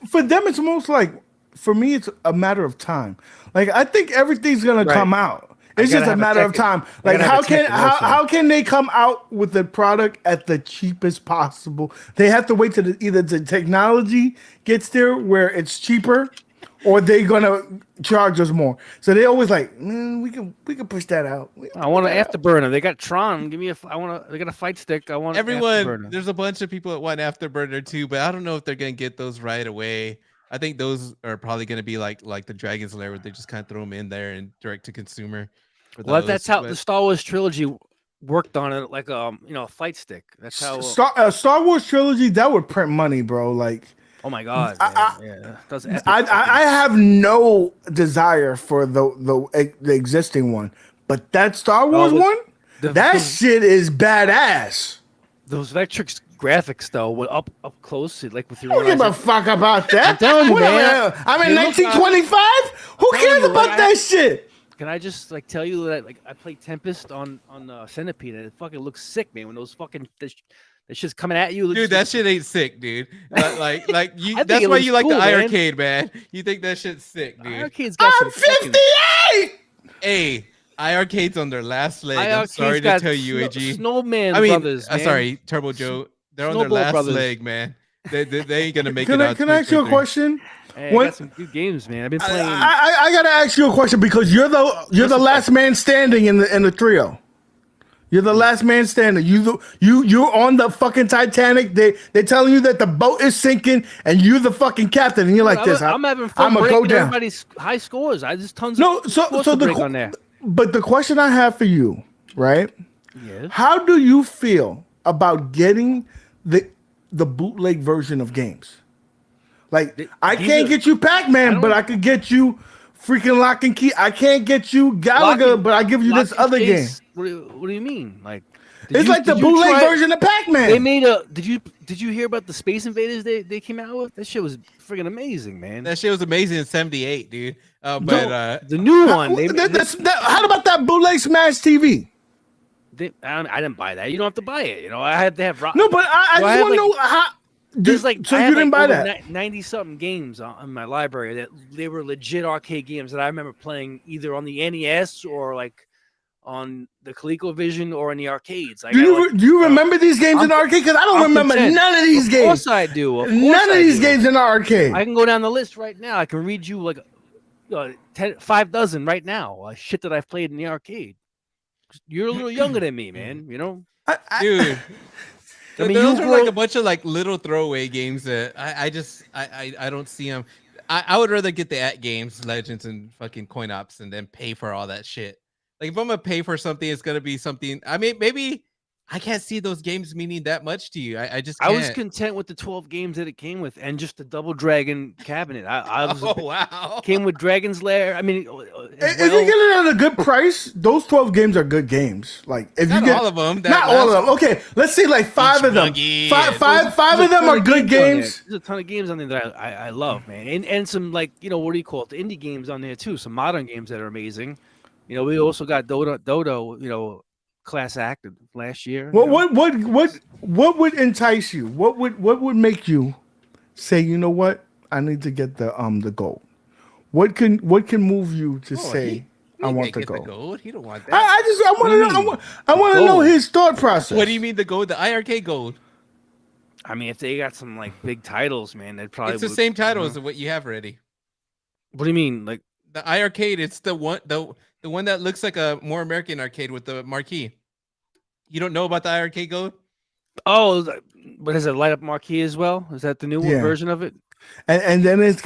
Speaker 3: for them. It's almost like for me, it's a matter of time. Like I think everything's gonna come out. It's just a matter of time. Like how can they come out with the product at the cheapest possible? They have to wait till either the technology gets there where it's cheaper, or they're gonna charge us more. So they always like, we can push that out.
Speaker 2: I want an afterburner. They got Tron. They got a fight stick. I want
Speaker 1: everyone. There's a bunch of people that want afterburner too, but I don't know if they're gonna get those right away. I think those are probably gonna be like the Dragon's Lair, where they just kind of throw them in there and direct to consumer.
Speaker 2: Well, that's how the Star Wars trilogy worked on it, like a fight stick. That's how
Speaker 3: Star Wars trilogy that would print money, bro. Like.
Speaker 2: Oh my God!
Speaker 3: I have no desire for the existing one, but that Star Wars one, that shit is badass.
Speaker 2: Those Vectrix graphics though, up close, like with your.
Speaker 3: I don't give a fuck about that.
Speaker 2: I'm telling you, man.
Speaker 3: I'm in 1925. Who cares about that shit?
Speaker 2: Can I just like tell you that like I played Tempest on Centipede and it fucking looks sick, man. When those fucking that shit's coming at you,
Speaker 1: dude, that shit ain't sick, dude. Like you.
Speaker 2: I
Speaker 1: That's why you like
Speaker 2: cool,
Speaker 1: the
Speaker 2: man.
Speaker 1: iArcade, man. You think that shit's sick, dude.
Speaker 2: iArcade's got
Speaker 3: I'm 58.
Speaker 1: Hey, iArcade's on their last leg. I'm sorry to tell you, UAG.
Speaker 2: Snowman
Speaker 1: Brothers.
Speaker 2: Man.
Speaker 1: Sorry, Turbo Joe. They're on their last leg, man. They ain't gonna make it out.
Speaker 3: Can I ask you a question?
Speaker 2: Hey, I got some good games, man. I've been playing.
Speaker 3: I gotta ask you a question because you're the last man standing in the trio. You're the last man standing. You're on the fucking Titanic. They're telling you that the boat is sinking and you're the fucking captain. And you're like this.
Speaker 2: I'm having fun breaking everybody's high scores. I just tons of scores to break on there.
Speaker 3: But the question I have for you, right?
Speaker 2: Yes.
Speaker 3: How do you feel about getting the bootleg version of games? Like, I can't get you Pac-Man, but I could get you freaking Lock and Key. I can't get you Galaga, but I give you this other game.
Speaker 2: What do you mean? Like,
Speaker 3: it's like the bootleg version of Pac-Man.
Speaker 2: They made a. Did you hear about the Space Invaders they came out with? That shit was freaking amazing, man.
Speaker 1: That shit was amazing in '78, dude. But
Speaker 2: the new one.
Speaker 3: How about that bootleg Smash TV?
Speaker 2: I didn't buy that. You don't have to buy it. You know, I had to have.
Speaker 3: No, but I just want to know how.
Speaker 2: There's like
Speaker 3: so you didn't buy that
Speaker 2: 90-something games on my library that they were legit arcade games that I remember playing either on the NES or like on the ColecoVision or in the arcades.
Speaker 3: Do you remember these games in the arcade? Because I don't remember none of these games.
Speaker 2: Of course I do.
Speaker 3: None of these games in the arcade.
Speaker 2: I can go down the list right now. I can read you like 5 dozen right now. Shit that I've played in the arcade. You're a little younger than me, man. You know,
Speaker 1: dude. I mean, those are like a bunch of like little throwaway games that I don't see them. I would rather get the @games, Legends, and fucking coin ops, and then pay for all that shit. Like if I'm gonna pay for something, it's gonna be something. I mean, maybe I can't see those games meaning that much to you. I just can't.
Speaker 2: I was content with the 12 games that it came with, and just the Double Dragon cabinet. I was
Speaker 1: wow.
Speaker 2: Came with Dragon's Lair. I mean,
Speaker 3: if you get it at a good price, those 12 games are good games. Like if
Speaker 1: not
Speaker 3: you get
Speaker 1: all of them,
Speaker 3: not all of them. Okay, let's say like 5 of them. Five of them are good games.
Speaker 2: There's a ton of games on there that I love, man, and some like what do you call it? The indie games on there too. Some modern games that are amazing. We also got Dodo. Class act last year.
Speaker 3: What would entice you? What would make you say, you know what? I need to get the gold. What can move you to say I want the gold?
Speaker 1: He don't want that.
Speaker 3: I want to know his thought process.
Speaker 1: What do you mean the gold? The iArcade gold.
Speaker 2: I mean, if they got some like big titles, man, they'd probably.
Speaker 1: It's the same titles of what you have already.
Speaker 2: What do you mean, like
Speaker 1: the iArcade? It's the one that looks like a more American arcade with the marquee. You don't know about the iArcade Gold?
Speaker 2: Oh, but is it light up marquee as well? Is that the new version of it?
Speaker 3: And then it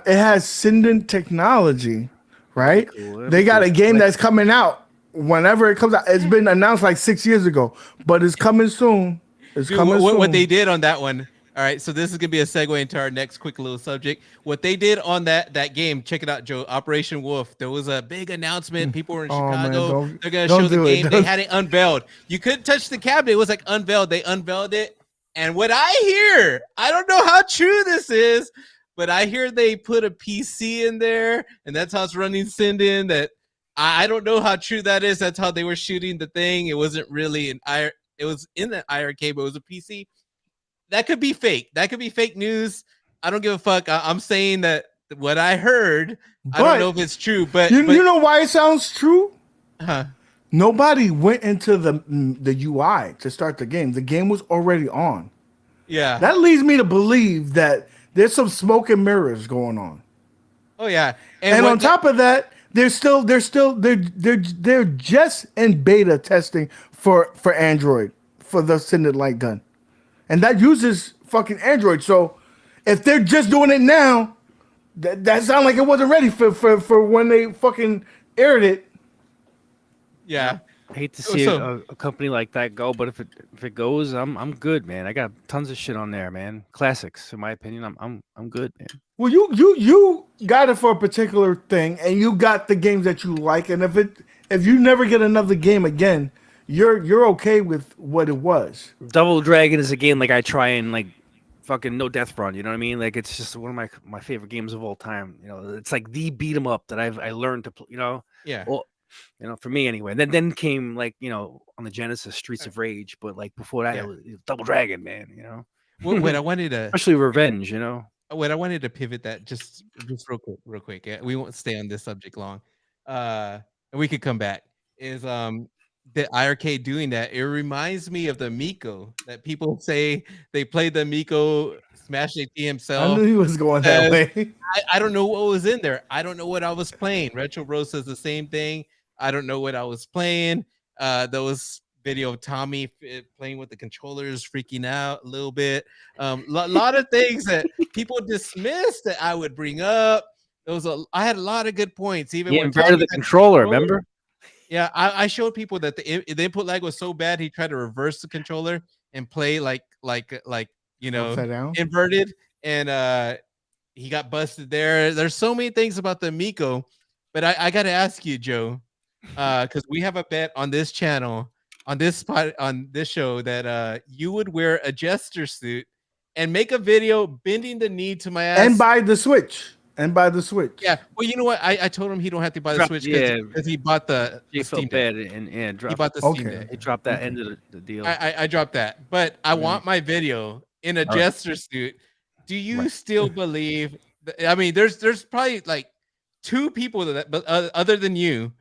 Speaker 3: has Sindon technology, right? Cool. They got a game that's coming out whenever it comes out. It's been announced like 6 years ago, but it's coming soon.
Speaker 1: What they did on that one. All right, so this is gonna be a segue into our next quick little subject. What they did on that game, check it out, Joe. Operation Wolf. There was a big announcement. People were in Chicago. They're gonna show the game. They had it unveiled. You couldn't touch the cabinet. It was like unveiled. They unveiled it. And what I hear, I don't know how true this is, but I hear they put a PC in there, and that's how it's running Sindon. That I don't know how true that is. That's how they were shooting the thing. It wasn't really it was in the iArcade, but it was a PC. That could be fake. That could be fake news. I don't give a fuck. I'm saying that what I heard, I don't know if it's true, but
Speaker 3: you know why it sounds true?
Speaker 1: Huh?
Speaker 3: Nobody went into the UI to start the game. The game was already on.
Speaker 1: Yeah.
Speaker 3: That leads me to believe that there's some smoke and mirrors going on.
Speaker 1: Oh yeah.
Speaker 3: And on top of that, they're just in beta testing for Android for the Sindon light gun. And that uses fucking Android. So if they're just doing it now, that sounds like it wasn't ready for when they fucking aired it.
Speaker 1: Yeah.
Speaker 2: I hate to see a company like that go, but if it goes, I'm good, man. I got tons of shit on there, man. Classics, in my opinion. I'm good, man.
Speaker 3: Well, you got it for a particular thing, and you got the games that you like. And if you never get another game again, you're okay with what it was.
Speaker 2: Double Dragon is a game like I try and like fucking no death run. You know what I mean? Like it's just one of my favorite games of all time. You know, it's like the beat 'em up that I learned to play. You know,
Speaker 1: Yeah.
Speaker 2: well, you know, for me anyway. Then came like on the Genesis Streets of Rage, but like before that it was Double Dragon, man. You know,
Speaker 1: What I wanted to
Speaker 2: especially Revenge. You know,
Speaker 1: what I wanted to pivot that just real quick. Yeah, we won't stay on this subject long. And we could come back. Is the IRK doing that? It reminds me of the Amico that people say they played the Amico Smash AT
Speaker 3: I
Speaker 1: himself.
Speaker 3: knew he was going that
Speaker 1: says,
Speaker 3: way.
Speaker 1: I don't know what was in there. I don't know what I was playing. Retro Bro says the same thing. I don't know what I was playing. There was video of Tommy playing with the controllers, freaking out a little bit. Lot of things that people dismiss that I would bring up. I had a lot of good points. Even
Speaker 2: he
Speaker 1: when
Speaker 2: inverted
Speaker 1: Tommy
Speaker 2: the controller. Remember?
Speaker 1: Yeah, I showed people that the input lag was so bad he tried to reverse the controller and play like
Speaker 3: Upside down?
Speaker 1: inverted, and he got busted there. There's so many things about the Amico, but I got to ask you, Joe, because we have a bet on this channel, on this show, that you would wear a jester suit and make a video bending the knee to my ass
Speaker 3: And buy the Switch.
Speaker 1: Yeah, well, you know what? I told him he don't have to buy the Switch because he bought the Steam Deck.
Speaker 2: and
Speaker 1: He bought the Steam Deck.
Speaker 2: He dropped that end of the deal.
Speaker 1: I dropped that, but I want my video in a jester suit. Do you still believe? I mean, there's probably like 2 people that, but other than you,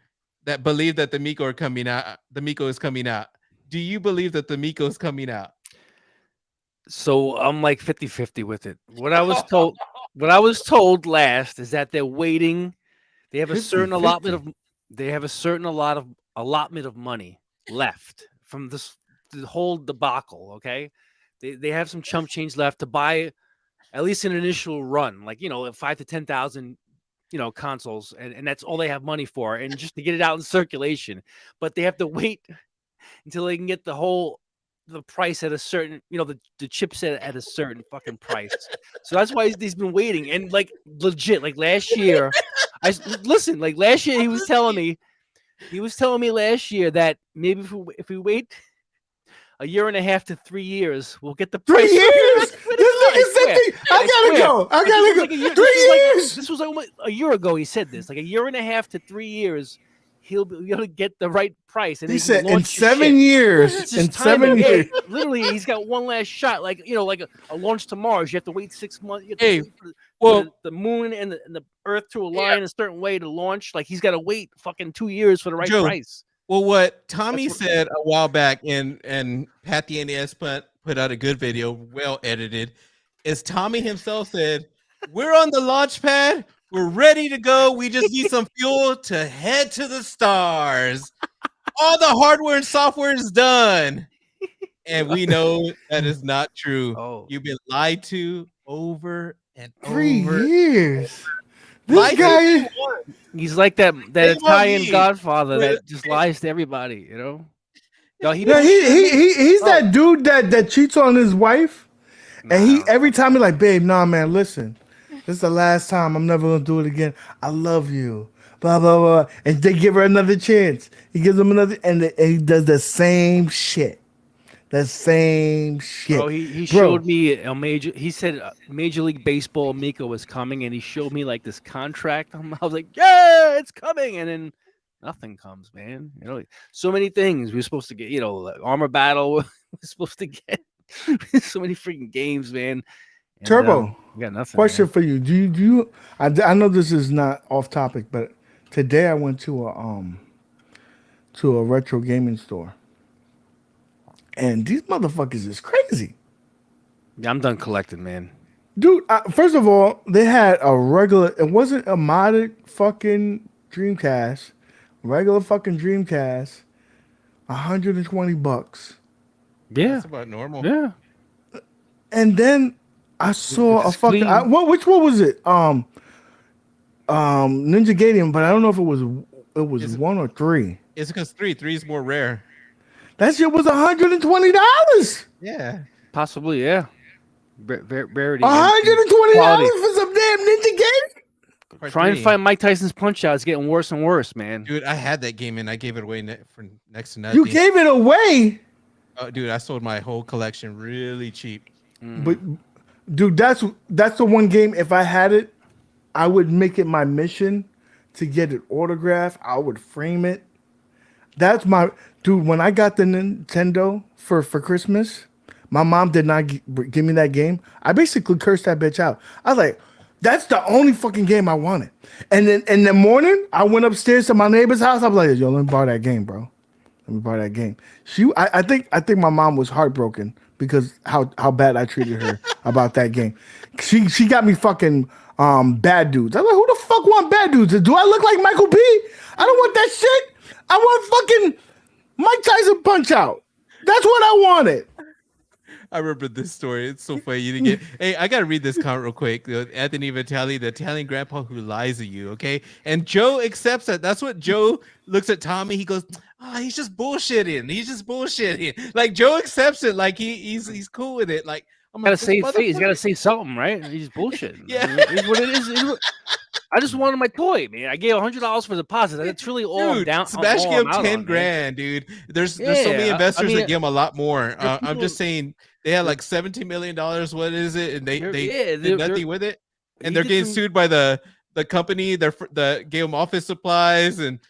Speaker 1: that believe that the Amico are coming out. The Amico is coming out. Do you believe that the Amico is coming out?
Speaker 2: So I'm like 50-50 with it. What I was told last is that they're waiting. They have a certain allotment of money left from the whole debacle. Okay, they have some chump change left to buy at least an initial run, like 5 to 10,000 consoles, and that's all they have money for, and just to get it out in circulation. But they have to wait until they can get the price at a certain, the chipset at a certain fucking price. So that's why he's been waiting. And like legit, like last year, last year he was telling me last year that maybe if we wait a year and a half to 3 years, we'll get the price.
Speaker 3: 3 years? I gotta go. 3 years.
Speaker 2: This was almost a year ago. He said this, like a year and a half to 3 years. He'll be able to get the right price, and
Speaker 3: he said in 7 years. In 7 years,
Speaker 2: literally, he's got one last shot. Like like a launch tomorrow. You have to wait 6 months. For the moon and the Earth to align a certain way to launch. Like he's got to wait fucking 2 years for the right price.
Speaker 1: Well, what Tommy said a while back, and Pat the NES put out a good video, well edited, is Tommy himself said, "We're on the launch pad. We're ready to go. We just need some fuel to head to the stars. All the hardware and software is done." And we know that is not true.
Speaker 2: Oh.
Speaker 1: You've been lied to over and
Speaker 3: 3
Speaker 1: over.
Speaker 3: years. This guy,
Speaker 2: he's like that Italian Godfather that just lies to everybody. No, he's
Speaker 3: that dude that cheats on his wife, and he every time he's like, "Babe, nah, man, listen. This is the last time. I'm never gonna do it again. I love you." Blah blah blah. And they give her another chance. He gives them another, and he does the same shit. The same shit.
Speaker 2: Bro, he showed me a major. He said Major League Baseball Amico was coming, and he showed me like this contract. I was like, "Yeah, it's coming," and then nothing comes, man. So many things we were supposed to get. Like Armor Battle. We're supposed to get so many freaking games, man. And,
Speaker 3: Turbo,
Speaker 2: we got nothing.
Speaker 3: Question
Speaker 2: man.
Speaker 3: for you. Do you? I know this is not off topic, but today I went to a retro gaming store, and these motherfuckers is crazy.
Speaker 2: Yeah, I'm done collecting, man.
Speaker 3: Dude, first of all, they had a regular. It wasn't a modded fucking Dreamcast. Regular fucking Dreamcast. $120.
Speaker 2: Yeah,
Speaker 1: That's about normal.
Speaker 2: Yeah.
Speaker 3: And then I saw a fucking which one was it? Ninja Gaiden, but I don't know if it was 1 or 3.
Speaker 1: It's because 3 is more rare.
Speaker 3: That shit was $120.
Speaker 1: Yeah,
Speaker 2: possibly. Yeah, rarity.
Speaker 3: $120 for some damn Ninja Gaiden.
Speaker 2: Trying to find Mike Tyson's Punch Out is getting worse and worse, man.
Speaker 1: Dude, I had that game and I gave it away for next to nothing.
Speaker 3: You gave it away?
Speaker 1: Oh, dude, I sold my whole collection really cheap.
Speaker 3: But, dude, that's the one game. If I had it, I would make it my mission to get it autographed. I would frame it. That's my dude. When I got the Nintendo for Christmas, my mom did not give me that game. I basically cursed that bitch out. I was like, that's the only fucking game I wanted. And then in the morning, I went upstairs to my neighbor's house. I was like, yo, let me borrow that game, bro. Let me borrow that game. I think my mom was heartbroken because how bad I treated her about that game. She got me fucking Bad Dudes. I'm like, who the fuck want Bad Dudes? Do I look like Michael B? I don't want that shit. I want fucking Mike Tyson Punch Out. That's what I wanted.
Speaker 1: I remember this story. It's so funny. You didn't get. Hey, I gotta read this comment real quick. Anthony Vitale, the Italian grandpa who lies to you. Okay, and Joe accepts that. That's what Joe looks at Tommy. He goes, "Ah, he's just bullshitting. He's just bullshitting." Like Joe accepts it. Like he's cool with it. Like I'm
Speaker 2: gotta say he's gotta say something, right? He's bullshitting.
Speaker 1: Yeah,
Speaker 2: it's what it is. I just wanted my toy, man. I gave $100 for the deposit. That's really all
Speaker 1: dude,
Speaker 2: I'm down.
Speaker 1: Sebastian gave him 10 grand, dude. There's so many investors that give him a lot more.
Speaker 2: People,
Speaker 1: I'm just saying they had like $17 million. What is it? And they did nothing with it. And they're getting sued by the company. The gave them office supplies and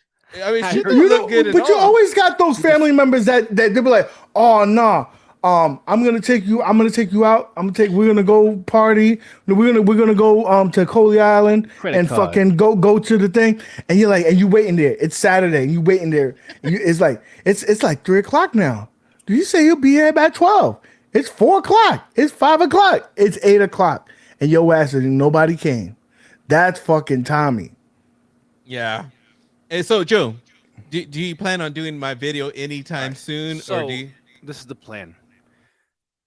Speaker 1: I mean, shit don't look good.
Speaker 3: But you always got those family members that they be like, oh no. Nah. I'm gonna take you out. We're gonna go party. We're gonna go to Coley Island and fucking go to the thing. And you're like, and you waiting there. It's Saturday. And you waiting there. It's like 3:00 now. Do you say he'll be here by 12? It's 4:00. It's 5:00. It's 8:00. And your ass and nobody came. That's fucking Tommy.
Speaker 1: Yeah. And so Joe, do you plan on doing my video anytime soon?
Speaker 2: So,
Speaker 1: or do you...
Speaker 2: This is the plan.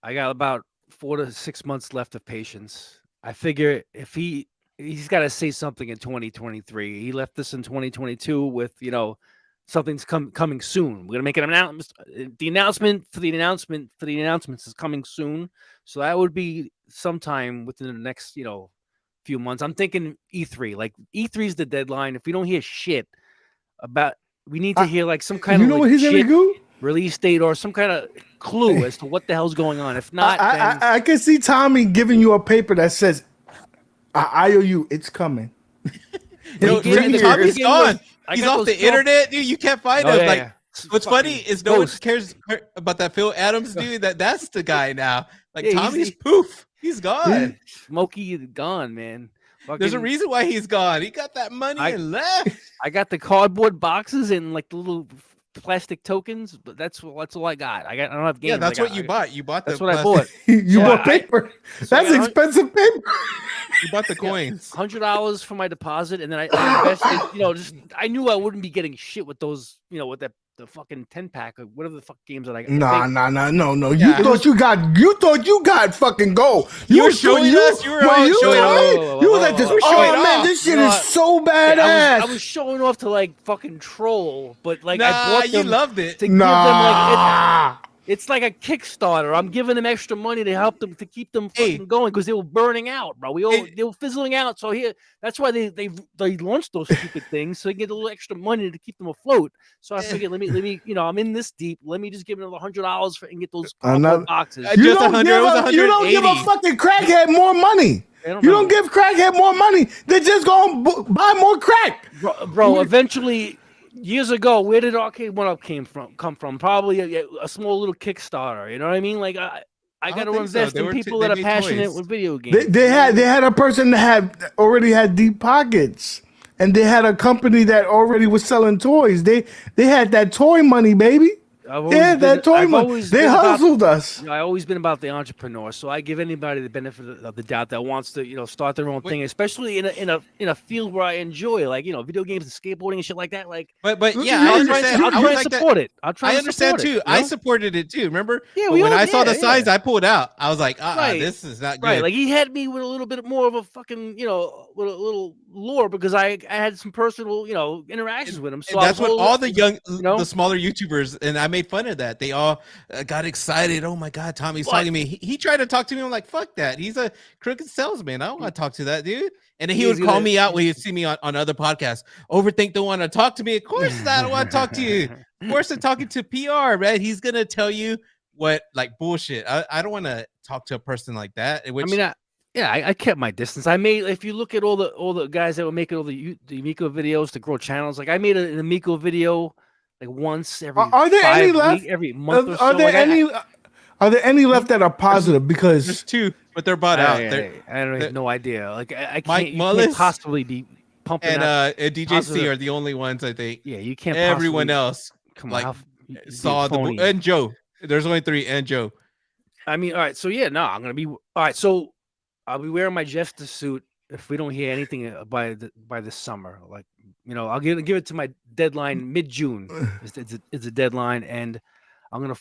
Speaker 2: I got about 4 to 6 months left of patience. I figure if he's got to say something in 2023. He left this in 2022 with, something's coming soon. We're gonna make an announcement. The announcement for the announcements is coming soon. So that would be sometime within the next, few months. I'm thinking E3. Like E3 is the deadline. If we don't hear shit about, we need to hear like some kind of
Speaker 3: what he's gonna do?
Speaker 2: Release date or some kind of clue as to what the hell's going on. If not,
Speaker 3: I can see Tommy giving you a paper that says, "I owe you. It's coming."
Speaker 1: Tommy's gone. He's off the internet, dude. You can't find him. Yeah. What's funny is no one cares about that Phil Adams dude. That's the guy now. Like Tommy's poof. He's gone.
Speaker 2: Smokey is gone, man.
Speaker 1: There's a reason why he's gone. He got that money and left.
Speaker 2: I got the cardboard boxes and like the little plastic tokens, but that's all I got. I don't have games.
Speaker 1: Yeah, that's what you bought. You bought
Speaker 2: that's what I bought.
Speaker 3: You bought paper. That's expensive paper.
Speaker 1: You bought the coins.
Speaker 2: $100 for my deposit, and then I invested. I knew I wouldn't be getting shit with those. With the fucking 10-pack or whatever the fuck games that I got.
Speaker 3: No. You thought you got fucking gold.
Speaker 1: You were showing us. You were showing off.
Speaker 3: You were like this. Oh man, this shit is so badass.
Speaker 2: I was showing off to like fucking troll, but like I bought them.
Speaker 1: You loved it.
Speaker 2: To give them like it's like a Kickstarter. I'm giving them extra money to help them to keep them fucking going because they were burning out, bro. They were fizzling out. So that's why they launched those stupid things so they get a little extra money to keep them afloat. So I figured, let me, I'm in this deep. Let me just give them $100 and get those boxes.
Speaker 3: You don't give a fucking crackhead more money. You don't give crackhead more money. They're just gonna buy more crack,
Speaker 2: bro. Eventually. Years ago, where did Arcade 1-Up come from? Probably a small little Kickstarter. You know what I mean? Like I got to invest in people that are passionate with video games.
Speaker 3: They had a person that already had deep pockets, and they had a company that already was selling toys. They had that toy money, baby. That toy money. They hustled us.
Speaker 2: I've always been about the entrepreneur, so I give anybody the benefit of the doubt that wants to, start their own thing, especially in a field where I enjoy, like video games and skateboarding and shit like that. Like,
Speaker 1: but yeah, I understand.
Speaker 2: I'll try to support it.
Speaker 1: I understand too. I supported it too. Remember? Yeah, when I saw the signs, I pulled out. I was like, this is not good.
Speaker 2: Right, like he had me with a little bit more of a fucking, with a little lore because I had some personal, interactions with him. So
Speaker 1: and that's what all the young,
Speaker 2: know?
Speaker 1: the smaller YouTubers, and I made fun of that. They all got excited. Oh my God, Tommy's talking to me. He tried to talk to me. I'm like, fuck that. He's a crooked salesman. I don't want to talk to that dude. And then he would call me out when he'd see me on other podcasts. Overthink don't want to talk to me. Of course, I don't want to talk to you. Of course, I'm talking to PR, right? He's gonna tell you what like bullshit. I don't want to talk to a person like that. Which,
Speaker 2: I kept my distance. I made, if you look at all the guys that were making all the Amico videos to grow channels, like I made an Amico video like once every
Speaker 3: are there any left
Speaker 2: every month or so.
Speaker 3: Are there any left that are positive? Because
Speaker 1: there's 2, but they're bought out.
Speaker 2: I have no idea. Like I
Speaker 1: Mike
Speaker 2: can't,
Speaker 1: Mullis
Speaker 2: possibly be pumping
Speaker 1: and DJ
Speaker 2: positive.
Speaker 1: C are the only ones I think.
Speaker 2: Yeah, you can't.
Speaker 1: Everyone else
Speaker 2: like
Speaker 1: saw and Joe. There's only 3 and Joe.
Speaker 2: I mean, all right. So yeah, no, I'm gonna be all right. So I'll be wearing my Jester suit if we don't hear anything by this summer. Like, I'll give it to my deadline mid-June. It's a deadline, and I'm gonna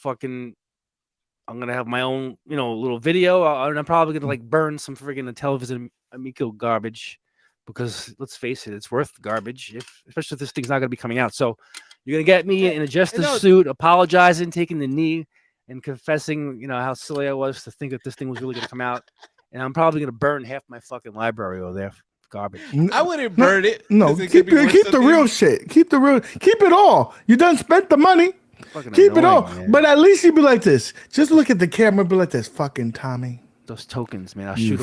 Speaker 2: have my own little video. And I'm probably gonna like burn some friggin' television Amico garbage because let's face it, it's worth garbage. Especially if this thing's not gonna be coming out. So you're gonna get me in a Jester suit, apologizing, taking the knee, and confessing, how silly I was to think that this thing was really gonna come out. And I'm probably gonna burn half my fucking library over there. Garbage.
Speaker 1: I wouldn't burn it.
Speaker 3: No, keep the real shit. Keep it all. You done spent the money. Keep it all. Man. But at least you be like this. Just look at the camera and be like this. Fucking Tommy.
Speaker 2: Those tokens, man. I'll shoot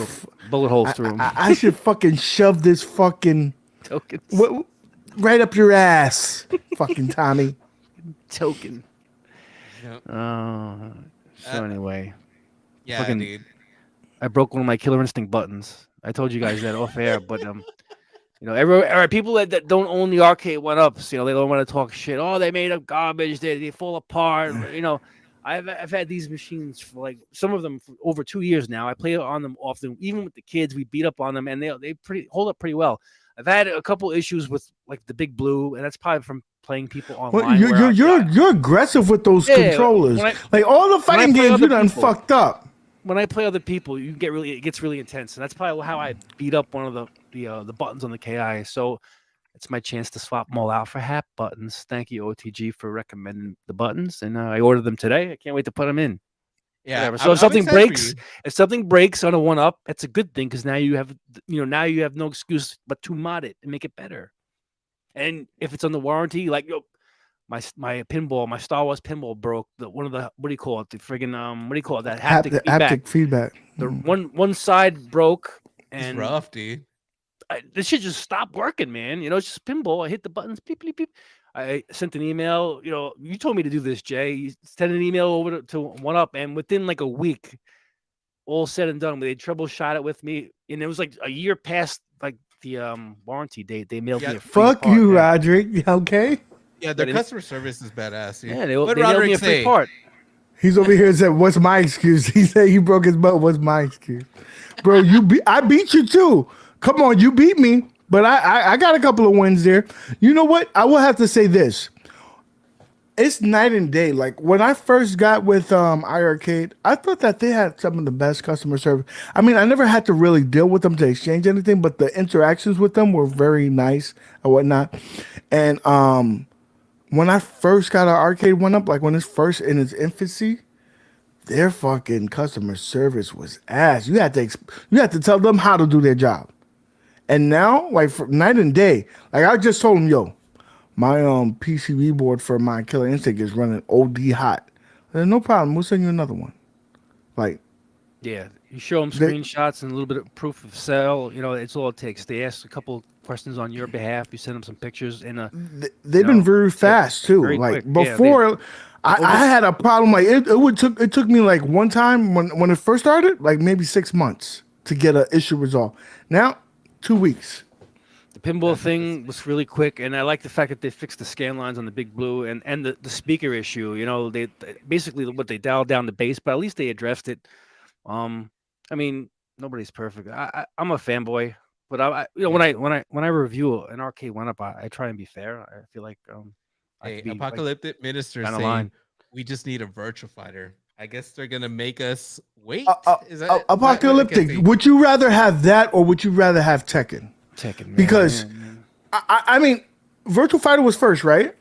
Speaker 2: bullet holes through them.
Speaker 3: I should fucking shove this fucking
Speaker 2: tokens
Speaker 3: right up your ass. Fucking Tommy.
Speaker 2: Token.
Speaker 1: Yep.
Speaker 2: So anyway.
Speaker 1: Yeah, fucking, dude.
Speaker 2: I broke one of my Killer Instinct buttons. I told you guys that off air, but people that don't own the arcade 1-ups, they don't want to talk shit. Oh, they made up garbage. They fall apart. I've had these machines for like some of them for over 2 years now. I play on them often, even with the kids. We beat up on them, and they hold up pretty well. I've had a couple issues with like the Big Blue, and that's probably from playing people online.
Speaker 3: Well, you're aggressive with those controllers. Like all the fighting games, you done fucked up.
Speaker 2: When I play other people, it gets really intense, and that's probably how I beat up one of the buttons on the KI. So it's my chance to swap them all out for HAP buttons. Thank you, OTG, for recommending the buttons, and I ordered them today. I can't wait to put them in.
Speaker 1: Yeah.
Speaker 2: Whatever. So if something breaks on a 1-up, that's a good thing because now you have no excuse but to mod it and make it better. And if it's on the warranty, like my pinball, my Star Wars pinball broke. What do you call it? The friggin' what do you call it? That haptic
Speaker 3: feedback.
Speaker 2: The one side broke, and
Speaker 1: it's rough, dude.
Speaker 2: This shit just stopped working, man. It's just pinball. I hit the buttons, beep, beep, beep. I sent an email. You told me to do this, Jay. You sent an email over to 1-Up, and within like a week, all said and done, they troubleshot it with me, and it was like a year past like the warranty date. They mailed me a free
Speaker 3: fuck
Speaker 2: part,
Speaker 3: you,
Speaker 2: man.
Speaker 3: Roderick. Okay.
Speaker 1: Yeah, their customer service is badass. Dude.
Speaker 2: Yeah, they mailed me a free part.
Speaker 3: He's over here and said, "What's my excuse?" He said he broke his butt. What's my excuse, bro? I beat you too. Come on, you beat me, but I got a couple of wins there. You know what? I will have to say this. It's night and day. Like when I first got with iArcade, I thought that they had some of the best customer service. I mean, I never had to really deal with them to exchange anything, but the interactions with them were very nice and whatnot. And when I first got an arcade 1-Up, like when it's first in its infancy, their fucking customer service was ass. You had to tell them how to do their job. And now, like for night and day, like I just told them, yo, my PCB board for my Killer Instinct is running OD hot. Said, no problem. We'll send you another one. Like,
Speaker 2: yeah, you show them screenshots and a little bit of proof of sale. It's all it takes. They ask a couple questions on your behalf. You send them some pictures, and
Speaker 3: they've been very fast too. Like quick. Before, I had a problem. Like it took me like one time when it first started, like maybe 6 months to get an issue resolved. Now, 2 weeks.
Speaker 2: The pinball thing was really quick, and I like the fact that they fixed the scan lines on the Big Blue and the speaker issue. They basically they dialed down the bass, but at least they addressed it. I mean, nobody's perfect. I'm a fanboy, but when I review an arcade 1-Up, I try and be fair. I feel like
Speaker 1: Apocalyptic Minister saying line. We just need a virtual fighter. I guess they're gonna make us wait.
Speaker 3: Is that Apocalyptic? Would you rather have that or would you rather have Tekken?
Speaker 2: Tekken, man,
Speaker 3: because I mean, Virtual Fighter was first, right?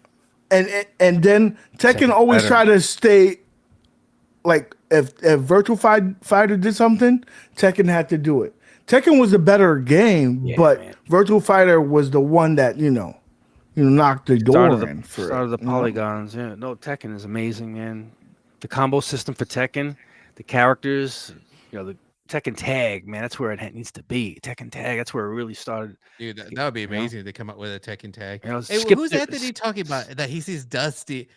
Speaker 3: And then Tekken always
Speaker 2: better.
Speaker 3: try to stay like if Virtual Fighter did something, Tekken had to do it. Tekken was the better game, but Virtual Fighter was the one that knocked the door in for
Speaker 2: started the
Speaker 3: it,
Speaker 2: polygons. Yeah, no, Tekken is amazing, man. The combo system for Tekken, the characters, the Tekken Tag, man, that's where it needs to be. Tekken Tag, that's where it really started.
Speaker 1: Dude, that would be amazing if they come up with a Tekken Tag.
Speaker 2: You know,
Speaker 1: Hey,
Speaker 2: skip
Speaker 1: who's
Speaker 2: the-
Speaker 1: Anthony talking about? That he sees dusty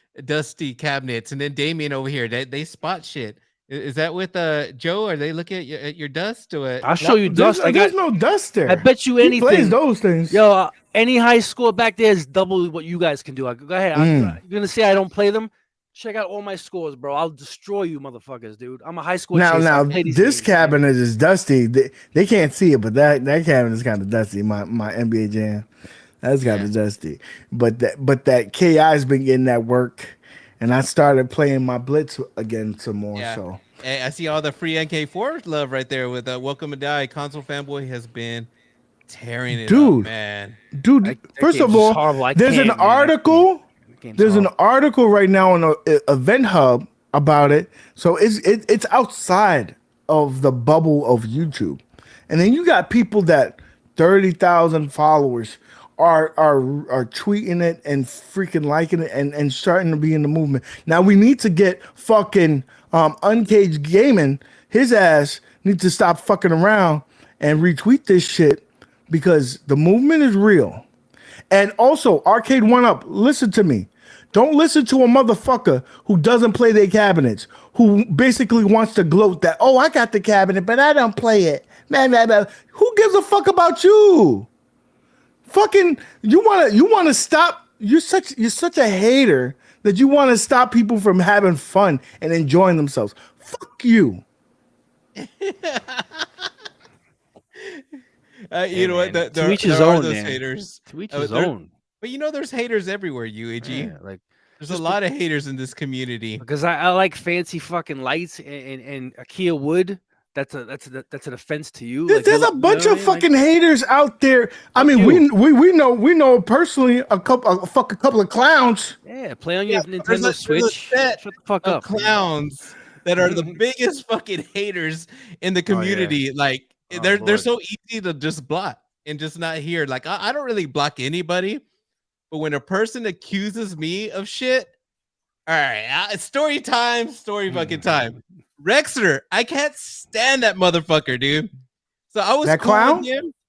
Speaker 1: cabinets, and then Damien over here, they spot shit. Is that with Joe? Are they looking at your dust or what?
Speaker 2: I'll show you dust.
Speaker 3: There's no dust there.
Speaker 2: I bet you
Speaker 3: He
Speaker 2: anything.
Speaker 3: plays those things.
Speaker 2: Yo, any high school back there is double what you guys can do. Go ahead. You're gonna say I don't play them? Check out all my scores, bro. I'll destroy you, motherfuckers, dude. I'm a high school.
Speaker 3: Now, this cabinet is dusty. They can't see it, but that cabinet is kind of dusty. My NBA Jam, that's kind of dusty. But that KI's been getting that work, and I started playing my Blitz again some more.
Speaker 1: Yeah.
Speaker 3: So
Speaker 1: Hey, I see all the free NK4 love right there with Welcome to Die. Console Fanboy has been tearing it up, man.
Speaker 3: Dude, first of all, there's an article. There's an article right now on Event Hub about it. So it's outside of the bubble of YouTube. And then you got people that 30,000 followers are tweeting it and freaking liking it and starting to be in the movement. Now we need to get fucking Uncaged Gaming. His ass needs to stop fucking around and retweet this shit because the movement is real. And also, Arcade 1UP, listen to me. Don't listen to a motherfucker who doesn't play their cabinets, who basically wants to gloat that, oh, I got the cabinet, but I don't play it. Man. Who gives a fuck about you? Fucking, you wanna stop. You're such a hater that you want to stop people from having fun and enjoying themselves. Fuck you.
Speaker 1: You know what?
Speaker 2: To each his own,
Speaker 1: those
Speaker 2: man.
Speaker 1: haters.
Speaker 2: To each his own.
Speaker 1: But there's haters everywhere, UAG.
Speaker 2: Yeah, like
Speaker 1: there's a lot of haters in this community.
Speaker 2: Because I like fancy fucking lights and IKEA wood. That's an offense to you.
Speaker 3: There's a bunch of fucking haters out there. I mean, we know personally a couple of clowns.
Speaker 2: Yeah, play on your Nintendo Switch. Shut the fuck up.
Speaker 1: Clowns that are the biggest fucking haters in the community. Like they're so easy to just block and just not hear. Like I don't really block anybody, but when a person accuses me of shit, all right, story fucking time. Rexer, I can't stand that motherfucker, dude. So I was
Speaker 3: that clown.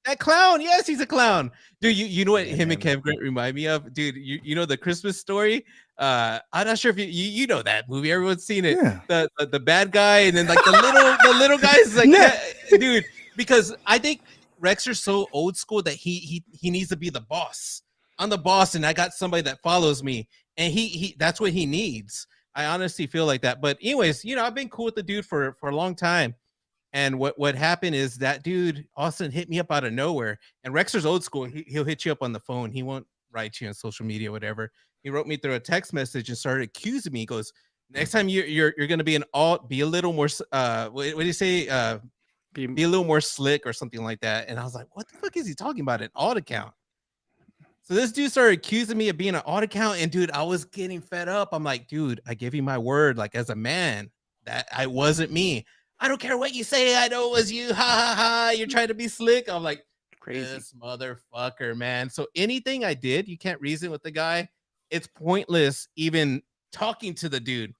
Speaker 1: That clown, yes, he's a clown, dude. You know what him and Kev Grant remind me of, dude. You know the Christmas Story. I'm not sure if you know that movie. Everyone's seen it. Yeah. The bad guy and then like the little guy's like, dude. Because I think Rexer's so old school that he needs to be the boss. I'm the boss, and I got somebody that follows me, and he that's what he needs. I honestly feel like that. But anyways, I've been cool with the dude for a long time. And what happened is that dude, Austin, hit me up out of nowhere. And Rexer's old school. He'll hit you up on the phone. He won't write you on social media, whatever. He wrote me through a text message and started accusing me. He goes, next time you're going to be be a little more, what do you say? Be a little more slick or something like that. And I was like, what the fuck is he talking about? An alt account. So this dude started accusing me of being an alt account, and dude, I was getting fed up. I'm like, dude, I give you my word, like as a man, that I wasn't me. I don't care what you say. I know it was you. Ha ha ha. You're trying to be slick. I'm like, crazy. This motherfucker, man. So anything I did, you can't reason with the guy. It's pointless even talking to the dude.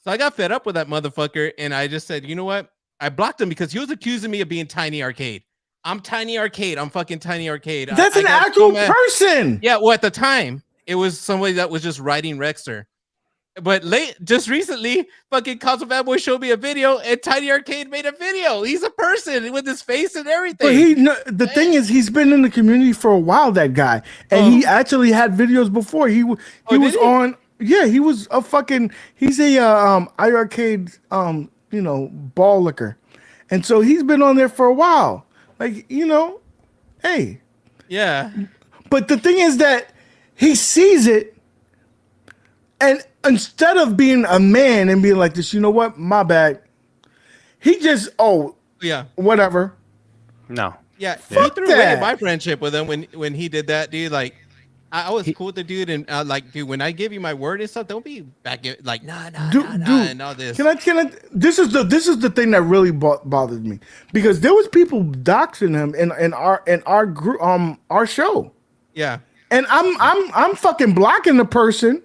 Speaker 1: So I got fed up with that motherfucker, and I just said, you know what? I blocked him because he was accusing me of being Tiny Arcade. I'm Tiny Arcade. I'm fucking Tiny Arcade.
Speaker 3: That's an actual person.
Speaker 1: Yeah, well, at the time, it was somebody that was just writing Rexer. But just recently, fucking Console Fanboy showed me a video, and Tiny Arcade made a video. He's a person with his face and everything.
Speaker 3: But the thing is, he's been in the community for a while, that guy. And he actually had videos before. He was on... Yeah, he was a fucking... He's a iArcade, ball licker. And so he's been on there for a while. Like, hey.
Speaker 1: Yeah.
Speaker 3: But the thing is that he sees it, and instead of being a man and being like this, you know what? My bad. He just, whatever.
Speaker 2: No.
Speaker 1: Yeah, he
Speaker 3: Fuck
Speaker 1: threw away
Speaker 3: that.
Speaker 1: my friendship with him when he did that, dude. Like, I was cool with the dude, and like, dude, when I give you my word and stuff, don't be back in, like, nah,
Speaker 3: Dude,
Speaker 1: and all this.
Speaker 3: can I? This is the thing that really bothered me because there was people doxing him in our group, our show,
Speaker 1: Yeah,
Speaker 3: and I'm fucking blocking the person.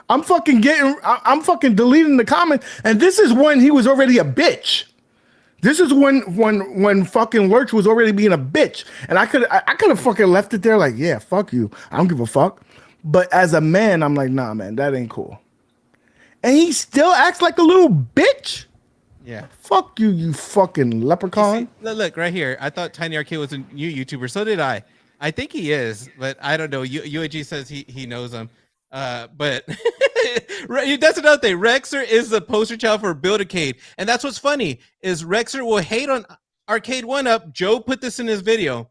Speaker 3: I'm fucking deleting the comment, and this is when he was already a bitch. This is when fucking Lurch was already being a bitch, and I could have fucking left it there like, yeah, fuck you, I don't give a fuck. But as a man, I'm like, nah, man, that ain't cool. And he still acts like a little bitch.
Speaker 1: yeah.
Speaker 3: Fuck you, you fucking leprechaun.
Speaker 1: See, look right here. I thought Tiny Arcade was a new YouTuber. So did I. I think he is, but I don't know. UAG says he knows him. But that's another thing. Rexer is the poster child for Buildacade, and that's what's funny is Rexer will hate on Arcade 1UP. Joe put this in his video,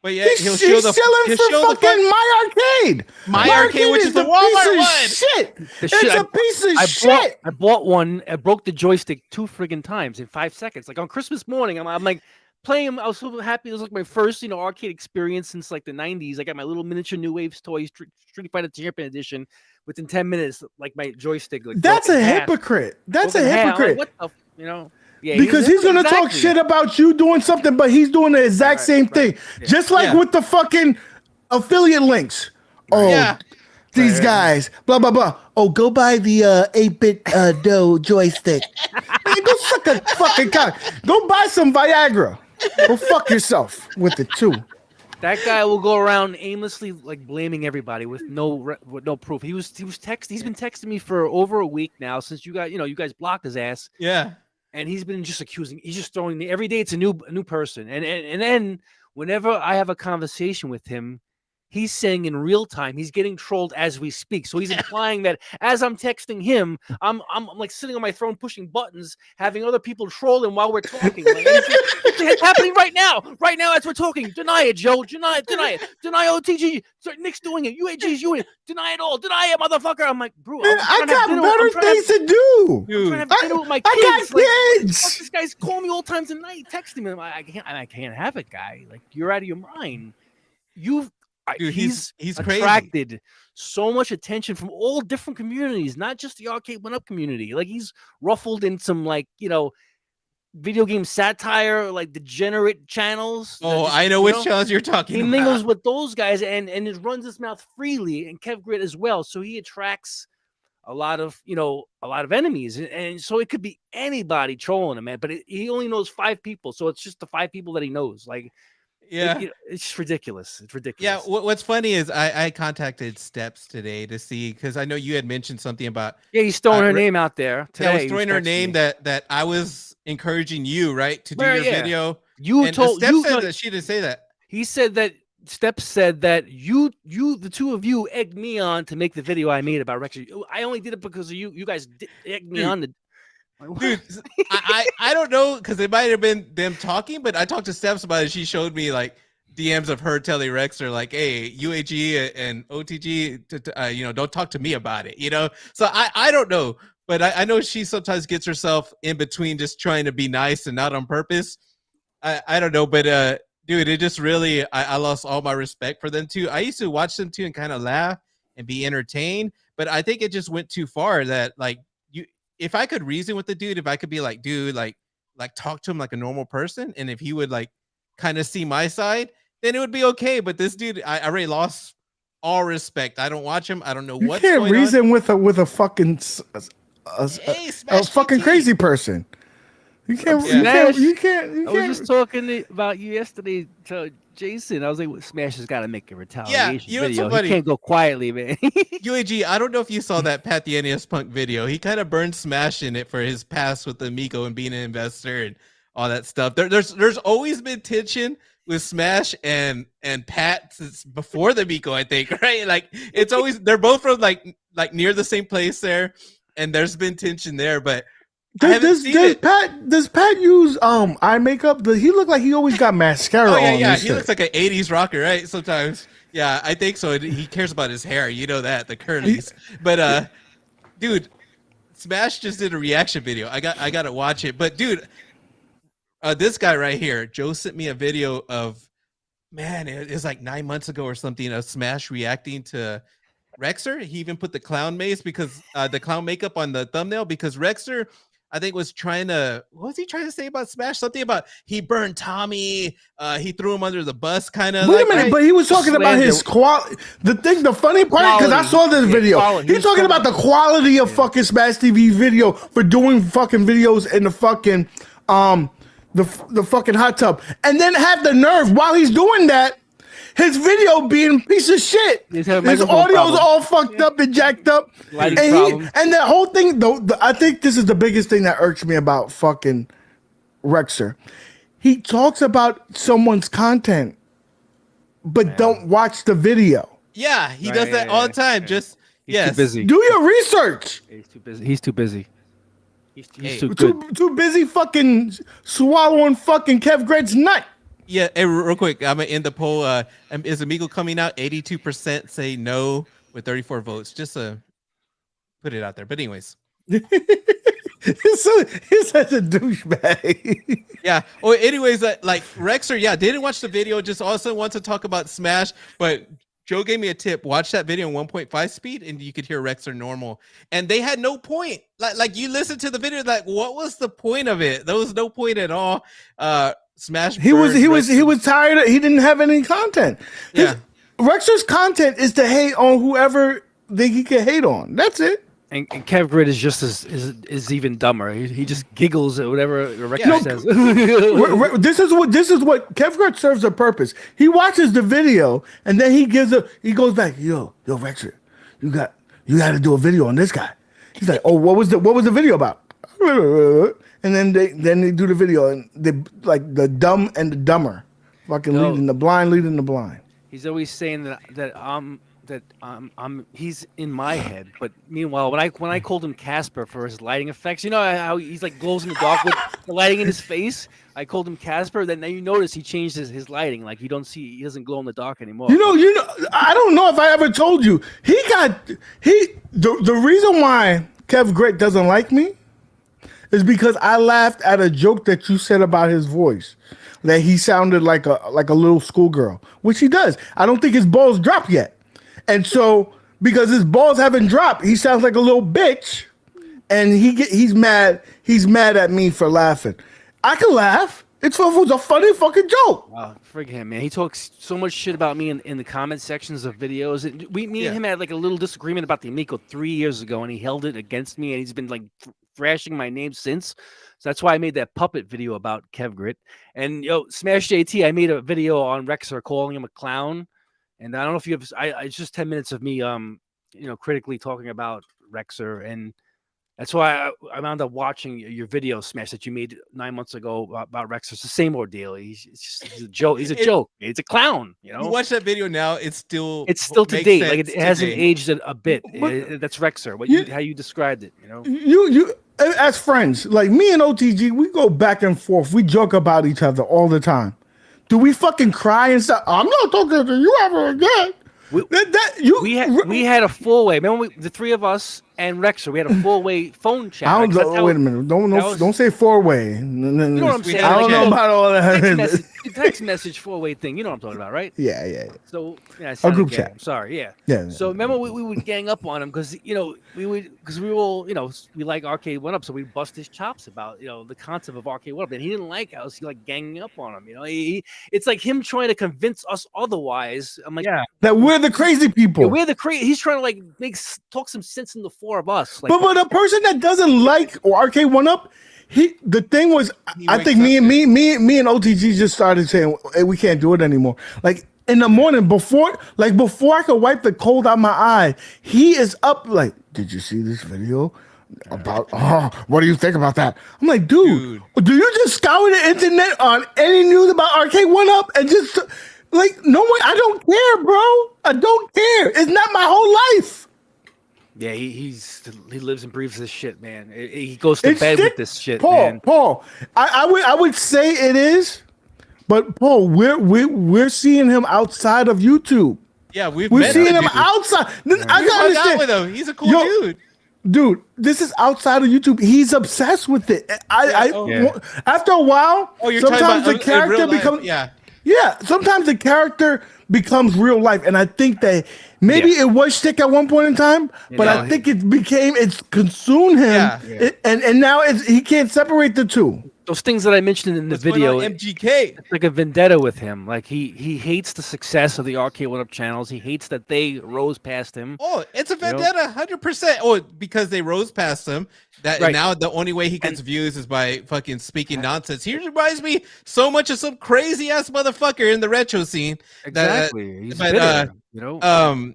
Speaker 1: but yeah, he'll show the
Speaker 3: selling for fucking My Arcade.
Speaker 1: My Arcade, which is the Walmart one.
Speaker 3: Shit, it's a piece of shit.
Speaker 2: I bought one. I broke the joystick 2 friggin' times in 5 seconds. Like on Christmas morning, I'm like playing him. I was so happy. It was like my first, arcade experience since like the 90s. I got my little miniature New Waves toy, Street Fighter Champion Edition. Within 10 minutes, like my joystick. Like,
Speaker 3: that's a hypocrite. That's a hypocrite.
Speaker 2: Like, what the, yeah,
Speaker 3: because he's gonna talk shit about you doing something, but he's doing the exact same thing. Yeah. Just like with the fucking affiliate links. Oh, these guys, blah blah blah. Oh, go buy the 8-bit dough joystick. Man, go suck a fucking cock. Go buy some Viagra. Go fuck yourself with it too.
Speaker 2: That guy will go around aimlessly like blaming everybody with no proof. He's been texting me for over a week now since you guys blocked his ass.
Speaker 1: Yeah.
Speaker 2: And he's been just accusing. He's just throwing me every day. It's a new person. And then whenever I have a conversation with him, he's saying in real time he's getting trolled as we speak. So he's implying that as I'm texting him, I'm like sitting on my throne pushing buttons, having other people troll him while we're talking. Like, it's happening right now. Right now as we're talking. Deny it, Joe. Deny it. Deny OTG. Sorry, Nick's doing it. UAG's doing it. Deny it all. Deny it, motherfucker. I'm like, bro,
Speaker 3: I got better things to do.
Speaker 2: I'm trying to have dinner with my kids.
Speaker 3: I got kids.
Speaker 2: Like, this guy's calling me all times of night, texting me. I can't have it, guy. Like, you're out of your mind. Dude, he's attracted
Speaker 1: crazy.
Speaker 2: So much attention from all different communities, not just the Arcade 1UP community. Like he's ruffled in some video game satire, like degenerate channels.
Speaker 1: Oh, I know which channels you're talking about.
Speaker 2: He mingles with those guys and it runs his mouth freely, and Kev Grit as well. So he attracts a lot of enemies, and so it could be anybody trolling him, man. But he only knows 5 people, so it's just the 5 people that he knows. Like.
Speaker 1: Yeah,
Speaker 2: it's just ridiculous. It's ridiculous.
Speaker 1: Yeah, what's funny is I contacted Steps today to see, because I know you had mentioned something about
Speaker 2: he's throwing her name out there today.
Speaker 1: Yeah, I was throwing her name that I was encouraging you to do your video.
Speaker 2: You told
Speaker 1: Steps said that she didn't say that.
Speaker 2: He said that Steps said that you the two of you egged me on to make the video I made about Rex. I only did it because of you. You guys egged me on to.
Speaker 1: Dude, I don't know, because it might have been them talking, but I talked to Steps about it. She showed me like DMs of her telling Rexer like, "Hey, UAG and OTG, don't talk to me about it." So I don't know, but I know she sometimes gets herself in between, just trying to be nice and not on purpose. I don't know, but dude, it just really I lost all my respect for them too. I used to watch them too and kind of laugh and be entertained, but I think it just went too far. That like. If I could reason with the dude, if I could be like, dude, like talk to him like a normal person, and if he would like kind of see my side, then it would be okay. But this dude, I already lost all respect. I don't watch him. I don't know what's going on.
Speaker 3: You can't reason with a fucking a fucking crazy person. You can't. You can't.
Speaker 2: I was just talking about you yesterday to Jason. I was like, Smash has got to make a retaliation video. He can't go quietly, man.
Speaker 1: UAG, I don't know if you saw that Pat the NES Punk video. He kind of burned Smash in it for his past with Amico and being an investor and all that stuff. There's always been tension with Smash and Pat since before the Amico, I think, right? Like it's always, they're both from like near the same place there, and there's been tension there, but does
Speaker 3: Pat use eye makeup? Does he look like he always got mascara on?
Speaker 1: Yeah, he looks like an 80s rocker, right? Sometimes. Yeah, I think so. He cares about his hair, the curlies. But dude, Smash just did a reaction video. I got to watch it. But dude, this guy right here, Joe sent me a video of man, it's like 9 months ago or something. A Smash reacting to Rexer. He even put the clown maze because the clown makeup on the thumbnail because Rexer, I think, was trying to. What was he trying to say about Smash? Something about he burned Tommy. He threw him under the bus, kind of.
Speaker 3: Wait a minute, but he was talking about his quality. The funny part, because I saw this video, he's talking about the quality of fucking Smash TV video for doing fucking videos in the fucking the fucking hot tub, and then have the nerve while he's doing that. His video being a piece of shit. His audio's all fucked up and jacked up. And that whole thing, though, I think this is the biggest thing that irks me about fucking Rexer. He talks about someone's content, but don't watch the video.
Speaker 1: Yeah, he does that all the time. Just
Speaker 2: He's too busy.
Speaker 3: Do your research.
Speaker 2: He's too busy. He's too busy. He's
Speaker 3: too busy fucking swallowing fucking Kev Greg's nut.
Speaker 1: Yeah, hey, real quick, I'm gonna end the poll. Is Amigo coming out? 82% say no with 34 votes. Just to put it out there. But anyways,
Speaker 3: he's such a douchebag.
Speaker 1: Yeah. Well, anyways, like Rexer, yeah, didn't watch the video. Just also wants to talk about Smash. But Joe gave me a tip. Watch that video in 1.5 speed, and you could hear Rexer normal. And they had no point. Like you listen to the video, like what was the point of it? There was no point at all. Smash.
Speaker 3: He was tired. He didn't have any content. Rexer's content is to hate on whoever he can hate on. That's it.
Speaker 2: And Kev Grid is just is even dumber. He just giggles at whatever Rexer says.
Speaker 3: This is what Kev Grid serves a purpose. He watches the video and then he goes back. Yo, Rexer, you got to do a video on this guy. He's like, oh, what was the video about? And then they do the video, and they like the dumb and the dumber, fucking leading the blind.
Speaker 2: He's always saying that he's in my head, but meanwhile, when I called him Casper for his lighting effects, you know how he's like glows in the dark with the lighting in his face. I called him Casper. Then you notice he changed his lighting, like he doesn't glow in the dark anymore. You know,
Speaker 3: I don't know if I ever told you the reason why Kev Gregg doesn't like me is because I laughed at a joke that you said about his voice, that he sounded like a little schoolgirl, which he does. I don't think his balls dropped yet, and so because his balls haven't dropped, he sounds like a little bitch, and he's mad. He's mad at me for laughing. I can laugh. It was a funny fucking joke.
Speaker 2: Wow, frig him, man. He talks so much shit about me in the comment sections of videos. Me and him had like a little disagreement about the Amico 3 years ago, and he held it against me, and he's been like thrashing my name since. So that's why I made that puppet video about Kev Grit. And Smash JT, I made a video on Rexer calling him a clown. And I don't know if you have it's just 10 minutes of me critically talking about Rexer, and that's why I wound up watching your video, Smash, that you made 9 months ago about Rexer. It's the same ordeal. He's a joke. He's a joke. He's a clown. You watch
Speaker 1: that video now. It's still
Speaker 2: to date. Like it hasn't aged a bit. That's Rexer. How you described it.
Speaker 3: You as friends, like me and OTG, we go back and forth. We joke about each other all the time. Do we fucking cry and stuff? I'm not talking to you ever again.
Speaker 2: We had a full way. Remember the three of us and Rexer. We had a full way phone chat.
Speaker 3: Wait a minute. Don't say four way. You
Speaker 2: know what I'm saying?
Speaker 3: I don't know about all that.
Speaker 2: Text message 4-way thing. You know what I'm talking about, right?
Speaker 3: Yeah.
Speaker 2: So
Speaker 3: a group chat.
Speaker 2: I'm sorry. Yeah.
Speaker 3: Yeah.
Speaker 2: So remember we would gang up on him because we all we like Arcade 1-Up, so we bust his chops about the concept of Arcade 1-Up, and he didn't like us. He like ganging up on him. It's like him trying to convince us otherwise. I'm like,
Speaker 3: that we're the crazy people.
Speaker 2: Yeah, we're the crazy. He's trying to like talk some sense in the four of us. Like,
Speaker 3: but a person that doesn't like Arcade 1-Up. The thing was, I think me and OTG just started saying, hey, we can't do it anymore. Like in the morning before I could wipe the cold out my eye, he is up like, did you see this video about? What do you think about that? I'm like, dude, do you just scour the internet on any news about Arcade 1-Up and just like no one? I don't care, bro. I don't care. It's not my whole life.
Speaker 2: Yeah, he lives and breathes this shit, man. He goes to bed with this shit, man.
Speaker 3: Paul, I would say it is, but Paul, we're seeing him outside of YouTube.
Speaker 1: Yeah, we're
Speaker 3: seeing him outside. I gotta understand.
Speaker 1: With him. He's a cool
Speaker 3: dude. This is outside of YouTube. He's obsessed with it. After a while,
Speaker 1: you're
Speaker 3: sometimes
Speaker 1: talking about
Speaker 3: the character becomes Yeah, sometimes the character becomes real life, and I think that maybe it was shtick at one point in time, but I think it's consumed him, and now he can't separate the two.
Speaker 2: Those things that I mentioned in the video,
Speaker 1: MGK,
Speaker 2: it's like a vendetta with him. Like he hates the success of the Arcade 1-Up channels. He hates that they rose past him.
Speaker 1: Oh, it's a vendetta, 100%. Oh, because they rose past him. That now the only way he gets views is by fucking speaking nonsense. He reminds me so much of some crazy ass motherfucker in the retro scene.
Speaker 2: Exactly. He's bitter, you know.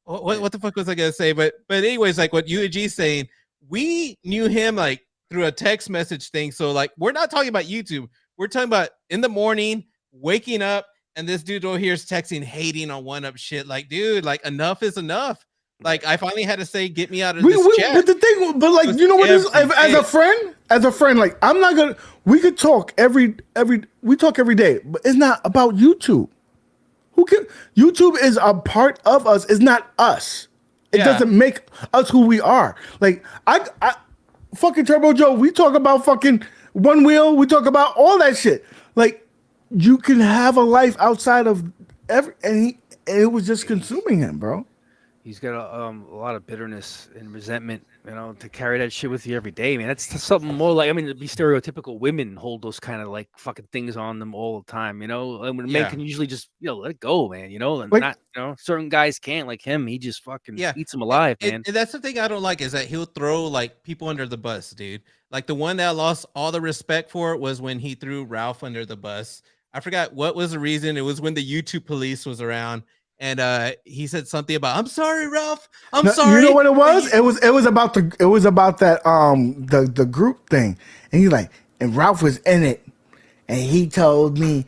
Speaker 1: What the fuck was I gonna say? But anyways, like what UAG's saying, we knew him like through a text message thing. So like we're not talking about YouTube. We're talking about in the morning, waking up, and this dude over here is texting, hating on 1-Up shit. Like, dude, like enough is enough. Like I finally had to say, get me out of this chat.
Speaker 3: But the thing, but like you know what is as a friend, like I'm not gonna. We could talk every day, but it's not about YouTube. YouTube is a part of us. It's not us. It doesn't make us who we are. Like I fucking Turbo Joe, we talk about fucking One Wheel, we talk about all that shit. Like you can have a life outside of and it was just consuming him, bro.
Speaker 2: He's got a lot of bitterness and resentment, you know, to carry that shit with you every day, man. That's something more like, I mean, it'd be stereotypical women hold those kind of like fucking things on them all the time, you know. And when men can usually just, you know, let it go, man, you know, and not, you know, certain guys can't, like him. He just fucking eats them alive, man.
Speaker 1: And that's the thing I don't like is that he'll throw like people under the bus, dude. Like the one that I lost all the respect for was when he threw Ralph under the bus. I forgot what was the reason. It was when the YouTube police was around. And he said something about, I'm sorry, Ralph. I'm sorry.
Speaker 3: You know what it was? It was about that the group thing. And he's like, and Ralph was in it. And he told me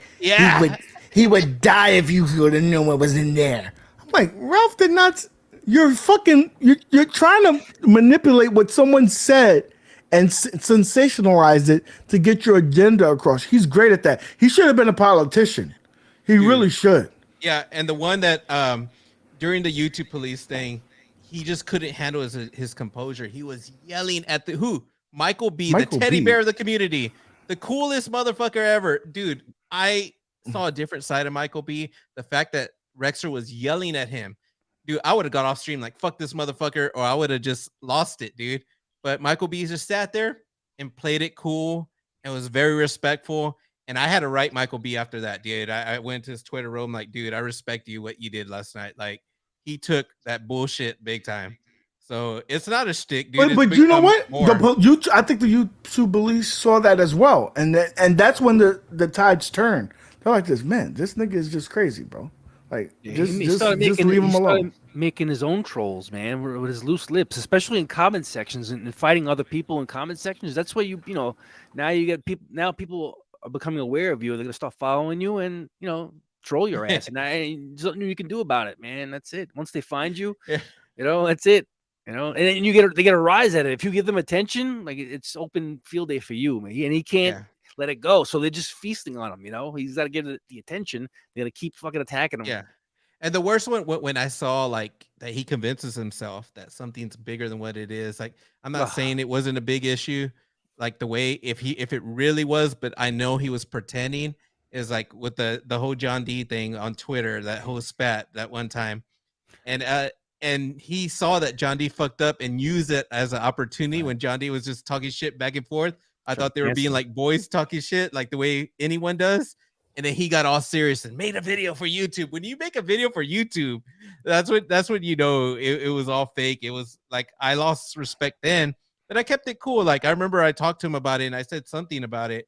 Speaker 3: he would die if you would have known what was in there. I'm like, Ralph did not. You're trying to manipulate what someone said and sensationalize it to get your agenda across. He's great at that. He should have been a politician. He really should.
Speaker 1: Yeah, and the one that during the YouTube police thing, he just couldn't handle his composure. He was yelling at Michael B, the teddy bear of the community, the coolest motherfucker ever. Dude, I saw a different side of Michael B. The fact that Rexer was yelling at him, dude, I would have got off stream like, fuck this motherfucker, or I would have just lost it, dude. But Michael B just sat there and played it cool and was very respectful. And I had to write Michael B after that, dude. I went to his Twitter room like, dude, I respect you, what you did last night. Like, he took that bullshit big time. So it's not a shtick, dude.
Speaker 3: But you know what? I think the YouTube police saw that as well. And that's when the tides turned. They're like, this nigga is just crazy, bro. Like, just leave him alone.
Speaker 2: Making his own trolls, man, with his loose lips, especially in comment sections and fighting other people in comment sections. That's where you know, now you get people. Now people are becoming aware of you. They're gonna start following you and, you know, troll your ass. And there's nothing you can do about it, man. That's it. Once they find you, you know, that's it. You know, and then they get a rise at it. If you give them attention, like it's open field day for you, man. And he can't let it go. So they're just feasting on him. You know, he's got to give it the attention. They're gonna keep fucking attacking him.
Speaker 1: Yeah. And the worst one, when I saw like that he convinces himself that something's bigger than what it is. Like, I'm not saying it wasn't a big issue, like the way if it really was, but I know he was pretending, is like with the whole John D thing on Twitter, that whole spat that one time, and he saw that John D fucked up and used it as an opportunity when John D was just talking shit back and forth. I thought they were being like boys talking shit, like the way anyone does. And then he got all serious and made a video for YouTube. When you make a video for YouTube, that's when you know it was all fake. It was like I lost respect then, but I kept it cool. Like I remember I talked to him about it and I said something about it,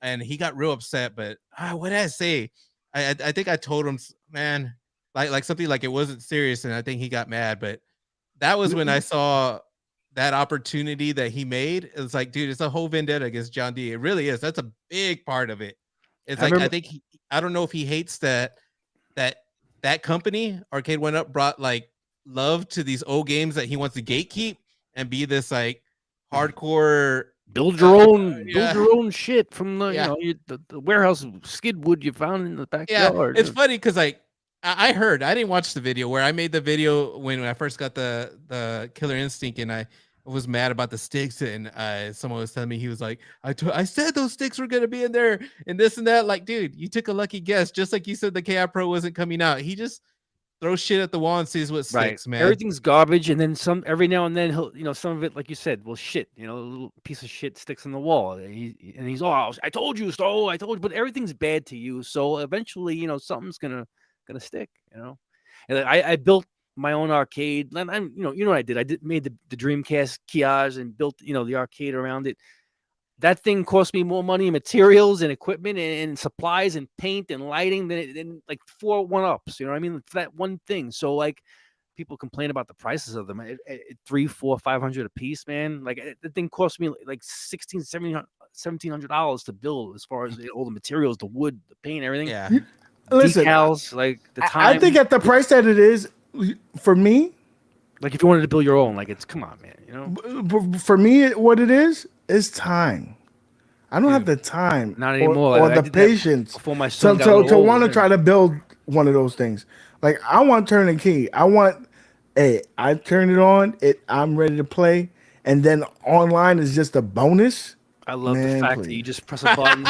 Speaker 1: and he got real upset. But what did I say? I think I told him, man, like something like it wasn't serious, and I think he got mad. But that was when I saw that opportunity that he made. It was like, dude, it's a whole vendetta against John D. It really is. That's a big part of it. It's like I think I don't know if he hates that company Arcade 1-Up brought like love to these old games that he wants to gatekeep and be this like hardcore
Speaker 2: build your own shit from the the warehouse skid wood you found in the backyard.
Speaker 1: It's funny because like I heard, I didn't watch the video where I made the video when I first got the Killer Instinct, and was mad about the sticks, and someone was telling me, he was like, I said those sticks were gonna be in there and this and that. Like, dude, you took a lucky guess. Just like you said the KI Pro wasn't coming out. He just throws shit at the wall and sees what sticks, man.
Speaker 2: Everything's garbage, and then some. Every now and then, he'll, some of it, like you said, well, shit, a little piece of shit sticks on the wall. He's I told you so. I told you, but everything's bad to you. So eventually, something's gonna stick. And I built my own arcade, and I'm, what I did. I made the Dreamcast kiosk and built, the arcade around it. That thing cost me more money in materials and equipment and supplies and paint and lighting than like 4 1-ups. You know what I mean? For that one thing. So like, people complain about the prices of them at $300, $400, $500 a piece, man. Like, the thing cost me like $1,700 to build, as far as all the materials, the wood, the paint, everything.
Speaker 1: Yeah.
Speaker 3: Listen,
Speaker 2: decals, like the time.
Speaker 3: I think at the price that it is, for me,
Speaker 2: like if you wanted to build your own, like, it's, come on, man.
Speaker 3: For me, what it is time. I don't have the time,
Speaker 2: not anymore,
Speaker 3: or the patience
Speaker 2: before my son
Speaker 3: to want to try to build one of those things. Like, I want turn and key. I want, I turn it on, I'm ready to play, and then online is just a bonus.
Speaker 2: I love the fact that you just press a button.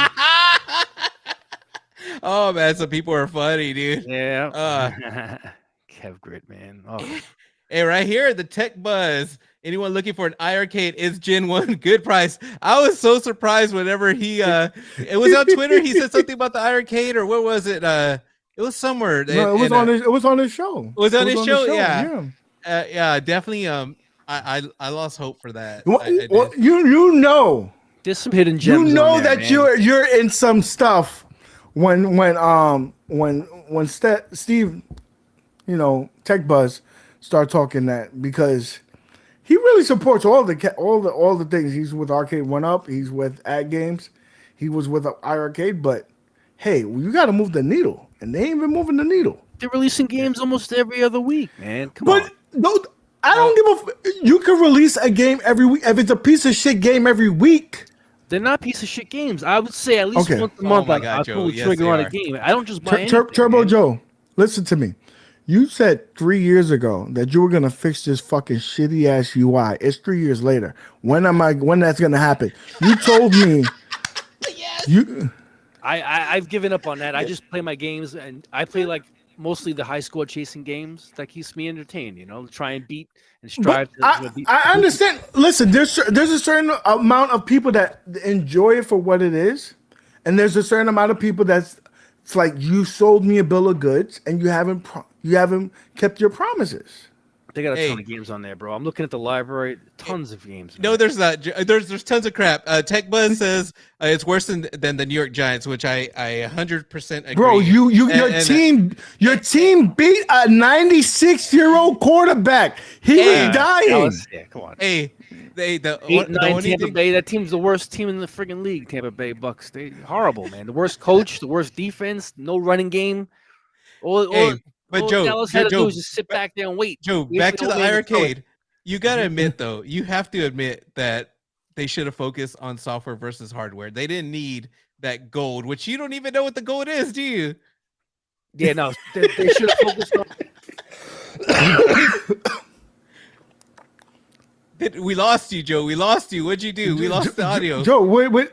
Speaker 1: Oh man, some people are funny, dude.
Speaker 2: Yeah. Kev Grit, man. Oh.
Speaker 1: Hey, right here, the Tech Buzz. Anyone looking for an iArcade is Gen 1, good price. I was so surprised whenever he it was on Twitter, he said something about the iArcade, or what was it? It was somewhere.
Speaker 3: No, it was on his show.
Speaker 1: It was on his show, yeah. Yeah, definitely. I lost hope for that.
Speaker 3: Well, you know,
Speaker 2: there's some hidden gems.
Speaker 3: You know
Speaker 2: there,
Speaker 3: that
Speaker 2: man.
Speaker 3: you're in some stuff when Steve, Tech Buzz, start talking that, because he really supports all the things. He's with Arcade 1-Up. He's with Ad Games. He was with iArcade. But hey, you got to move the needle, and they ain't been moving the needle.
Speaker 2: They're releasing games almost every other week, man. Come on.
Speaker 3: No, I don't give a. You can release a game every week if it's a piece of shit game every week.
Speaker 2: They're not piece of shit games. I would say at least once a month. I'll pull the trigger on a game. I don't just buy anything,
Speaker 3: Turbo
Speaker 2: man.
Speaker 3: Joe, listen to me. You said 3 years ago that you were gonna fix this fucking shitty ass UI. It's 3 years later. When that's gonna happen? You told me.
Speaker 1: Yes.
Speaker 2: I've given up on that. I just play my games, and I play like mostly the high score chasing games that keeps me entertained. Try and beat and strive to beat.
Speaker 3: I understand. Listen, there's a certain amount of people that enjoy it for what it is, and there's a certain amount of people it's like, you sold me a bill of goods and you haven't kept your promises.
Speaker 2: They got a ton of games on there, bro. I'm looking at the library, tons of games. Man.
Speaker 1: No, there's not. There's tons of crap. Tech Buzz says it's worse than the New York Giants, which I 100% agree.
Speaker 3: Bro, your team beat a 96-year-old quarterback. He was dying.
Speaker 2: Come on.
Speaker 1: Hey, the
Speaker 2: 8-9 Tampa Bay. That team's the worst team in the friggin' league. Tampa Bay Bucks. They horrible, man. The worst coach, the worst defense, no running game.
Speaker 1: But Joe,
Speaker 2: Dallas had to do is just sit back there and wait.
Speaker 1: Joe, back to the iArcade. You got to admit, though, you have to admit that they should have focused on software versus hardware. They didn't need that gold, which you don't even know what the gold is, do you?
Speaker 2: Yeah, no, they should have focused on.
Speaker 1: We lost you, Joe. We lost you. What'd you do? We lost the audio.
Speaker 3: Joe, wait.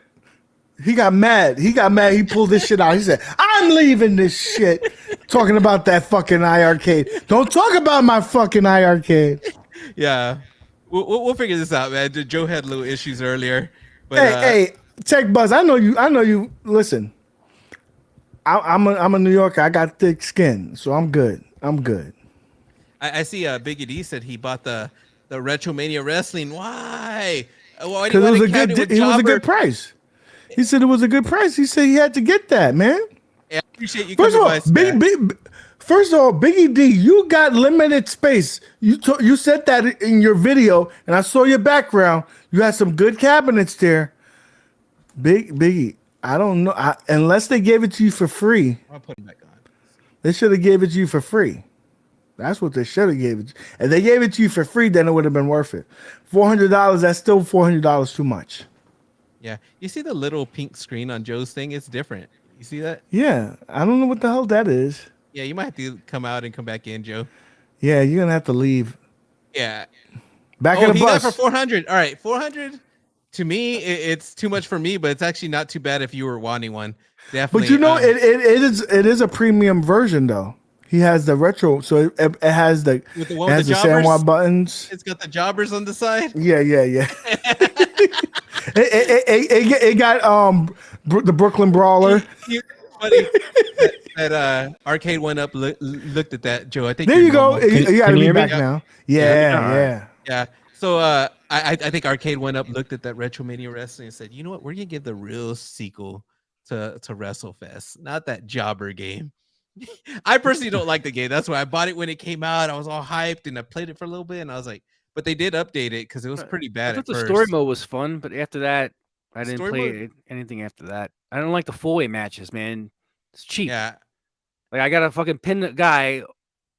Speaker 3: He got mad. He pulled this shit out. He said, I'm leaving this shit. Talking about that fucking iArcade. Don't talk about my fucking iArcade.
Speaker 1: Yeah. We'll figure this out, man. Joe had little issues earlier. But,
Speaker 3: hey, Tech Buzz, I know you. Listen, I'm a New Yorker. I got thick skin, so I'm good.
Speaker 1: I see Biggie D said he bought the Retromania Wrestling. Why?
Speaker 3: Because it was a good price. He said it was a good price. He said he had to get that, man.
Speaker 1: Yeah, I appreciate you.
Speaker 3: First of all, Biggie D, you got limited space. You said that in your video, and I saw your background. You had some good cabinets there. Biggie, I don't know. Unless they gave it to you for free.
Speaker 1: I'll put it back on.
Speaker 3: They should have gave it to you for free. That's what they should have gave it. If they gave it to you for free, then it would have been worth it. $400, that's still $400 too much.
Speaker 1: Yeah. You see the little pink screen on Joe's thing? It's different. You see that?
Speaker 3: Yeah. I don't know what the hell that is.
Speaker 1: Yeah, you might have to come out and come back in, Joe.
Speaker 3: Yeah, you're going to have to leave.
Speaker 1: Yeah.
Speaker 3: Back
Speaker 1: Oh,
Speaker 3: of the
Speaker 1: he got it
Speaker 3: bus.
Speaker 1: for 400. All right, 400. To me, it's too much for me, but it's actually not too bad if you were wanting one. Definitely.
Speaker 3: But you know, it is a premium version though. He has the retro, so it has the
Speaker 1: with the
Speaker 3: it
Speaker 1: one with
Speaker 3: has
Speaker 1: the
Speaker 3: the
Speaker 1: jobbers,
Speaker 3: Sanwa buttons.
Speaker 1: it's got the jobbers on the side.
Speaker 3: Yeah. It got the Brooklyn Brawler.
Speaker 1: It's funny that Arcade went up looked at that, Joe. I think
Speaker 3: There
Speaker 1: you're
Speaker 3: you go.
Speaker 1: normal.
Speaker 3: You got to
Speaker 2: can you
Speaker 3: be
Speaker 2: hear me?
Speaker 3: back now.
Speaker 1: Yeah.
Speaker 3: Yeah.
Speaker 1: So I think Arcade went up, looked at that Retromania Wrestling, and said, "You know what? We're gonna give the real sequel to WrestleFest, not that jobber game." I personally don't like the game. That's why I bought it when it came out. I was all hyped and I played it for a little bit, and I was like, but they did update it because it was pretty
Speaker 2: I
Speaker 1: bad
Speaker 2: thought
Speaker 1: at
Speaker 2: the
Speaker 1: first.
Speaker 2: story mode was fun, but after that, I didn't
Speaker 1: Story
Speaker 2: play
Speaker 1: mode?
Speaker 2: anything after that. I don't like the four-way matches, man. It's cheap.
Speaker 1: Yeah,
Speaker 2: Like I gotta fucking pin the guy,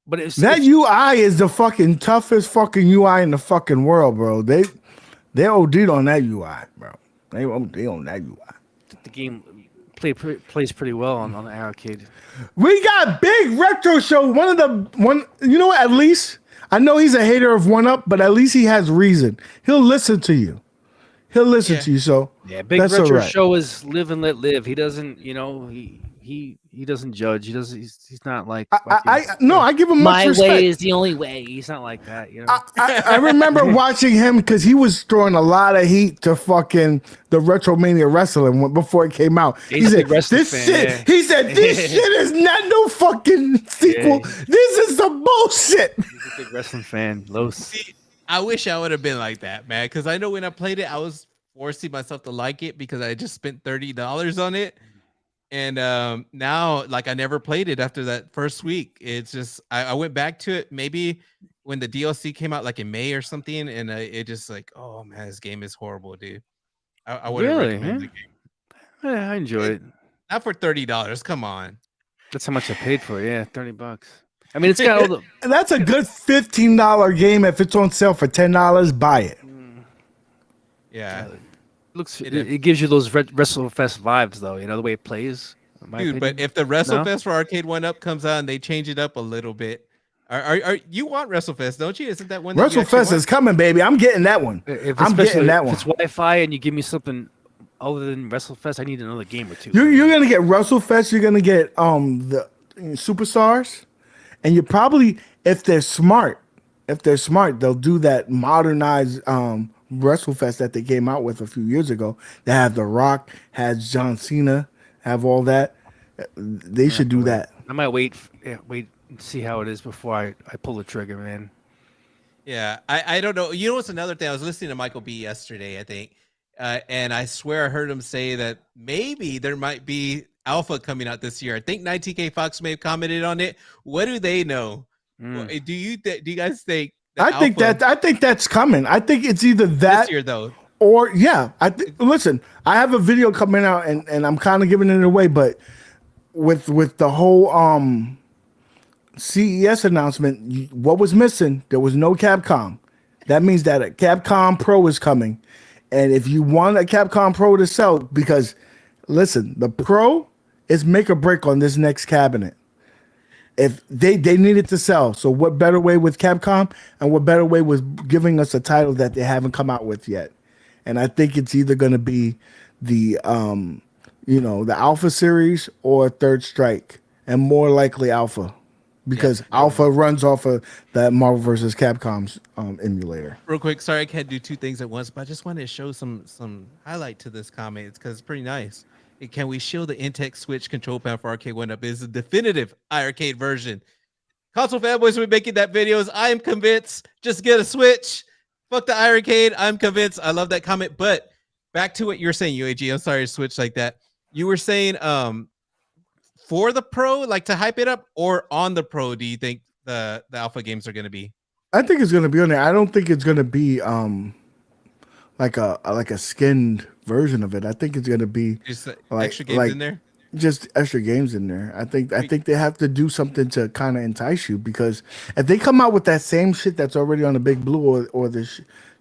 Speaker 2: but
Speaker 3: That UI is the fucking toughest fucking UI in the fucking world, bro. They OD'd on that UI, bro. They OD'd on that UI.
Speaker 2: the game plays pretty well on the arcade.
Speaker 3: We got big retro show. You know what? At least I know he's a hater of One Up, but at least he has reason. He'll listen to you. He'll listen to you. So
Speaker 2: Yeah, big
Speaker 3: that's
Speaker 2: retro
Speaker 3: all right.
Speaker 2: show is live and let live. He doesn't, he doesn't judge. He doesn't. He's not like
Speaker 3: I give him much
Speaker 2: my
Speaker 3: respect.
Speaker 2: way is the only way. He's not like that.
Speaker 3: I remember watching him because he was throwing a lot of heat to fucking the Retromania Wrestling before it came out.
Speaker 2: He's a big wrestling
Speaker 3: "This
Speaker 2: fan,
Speaker 3: shit."
Speaker 2: yeah.
Speaker 3: He said, "This shit is not no fucking sequel.
Speaker 2: Yeah.
Speaker 3: This is some bullshit."
Speaker 2: He's a big wrestling fan. Los.
Speaker 1: see, I wish I would have been like that, man. Because I know when I played it, I was forcing myself to like it because I just spent $30 on it. And now, like, I never played it after that first week. It's just I went back to it maybe when the DLC came out, like in May or something, and it just like, oh man, this game is horrible, dude. I wouldn't
Speaker 2: Really,
Speaker 1: recommend
Speaker 2: man?
Speaker 1: the game.
Speaker 2: Yeah, I enjoy it.
Speaker 1: Not for $30. Come on.
Speaker 2: That's how much I paid for it. Yeah, $30. I mean, it's got all the.
Speaker 3: And that's a good $15 game. If it's on sale for $10, buy it.
Speaker 1: Yeah.
Speaker 2: It gives you those WrestleFest vibes, though. You know the way it plays. in my
Speaker 1: Dude,
Speaker 2: opinion.
Speaker 1: but if the WrestleFest for Arcade One Up comes out and they change it up a little bit, are you want WrestleFest, don't you? Isn't that one that you actually
Speaker 3: WrestleFest is coming, baby. I'm getting that one. I'm getting that
Speaker 2: if
Speaker 3: one.
Speaker 2: it's Wi-Fi and you give me something other than WrestleFest, I need another game or two.
Speaker 3: You're gonna get WrestleFest. You're gonna get the Superstars, and you probably, if they're smart, they'll do that modernized WrestleFest that they came out with a few years ago. They have The Rock, has John Cena, have all that. They should do that.
Speaker 2: I might wait and see how it is before I pull the trigger, man.
Speaker 1: Yeah, I don't know. You know what's another thing? I was listening to Michael B yesterday, I think, and I swear I heard him say that maybe there might be Alpha coming out this year. I think 19K Fox may have commented on it. What do they know? Do you guys think?
Speaker 3: I think that's coming. I think it's either that
Speaker 1: this year though,
Speaker 3: or listen, I have a video coming out and I'm kind of giving it away, but with the whole CES announcement, what was missing? There was no Capcom. That means that a Capcom Pro is coming. And if you want a Capcom Pro to sell, because listen, the Pro is make or break on this next cabinet. If they needed to sell, so what better way with Capcom, and what better way with giving us a title that they haven't come out with yet? And I think it's either going to be the the Alpha series or Third Strike, and more likely Alpha, because Alpha runs off of that Marvel vs. Capcom's emulator.
Speaker 1: real quick. Sorry, I can't do two things at once, but I just wanted to show some highlight to this comment because it's pretty nice. Can we show the Intex Switch control panel for Arcade One Up? Is the definitive iArcade version. Console fanboys will be making that videos. I am convinced. Just get a Switch. Fuck the iArcade. I'm convinced. I love that comment. But back to what you're saying, UAG. I'm sorry to switch like that. You were saying for the Pro, like to hype it up, or on the Pro, do you think the Alpha games are going to be?
Speaker 3: I think it's going to be on there. I don't think it's going to be like a skinned version of it. I think it's going to be
Speaker 1: Just extra games in there?
Speaker 3: Just extra games in there. I think they have to do something to kind of entice you, because if they come out with that same shit that's already on the Big Blue or the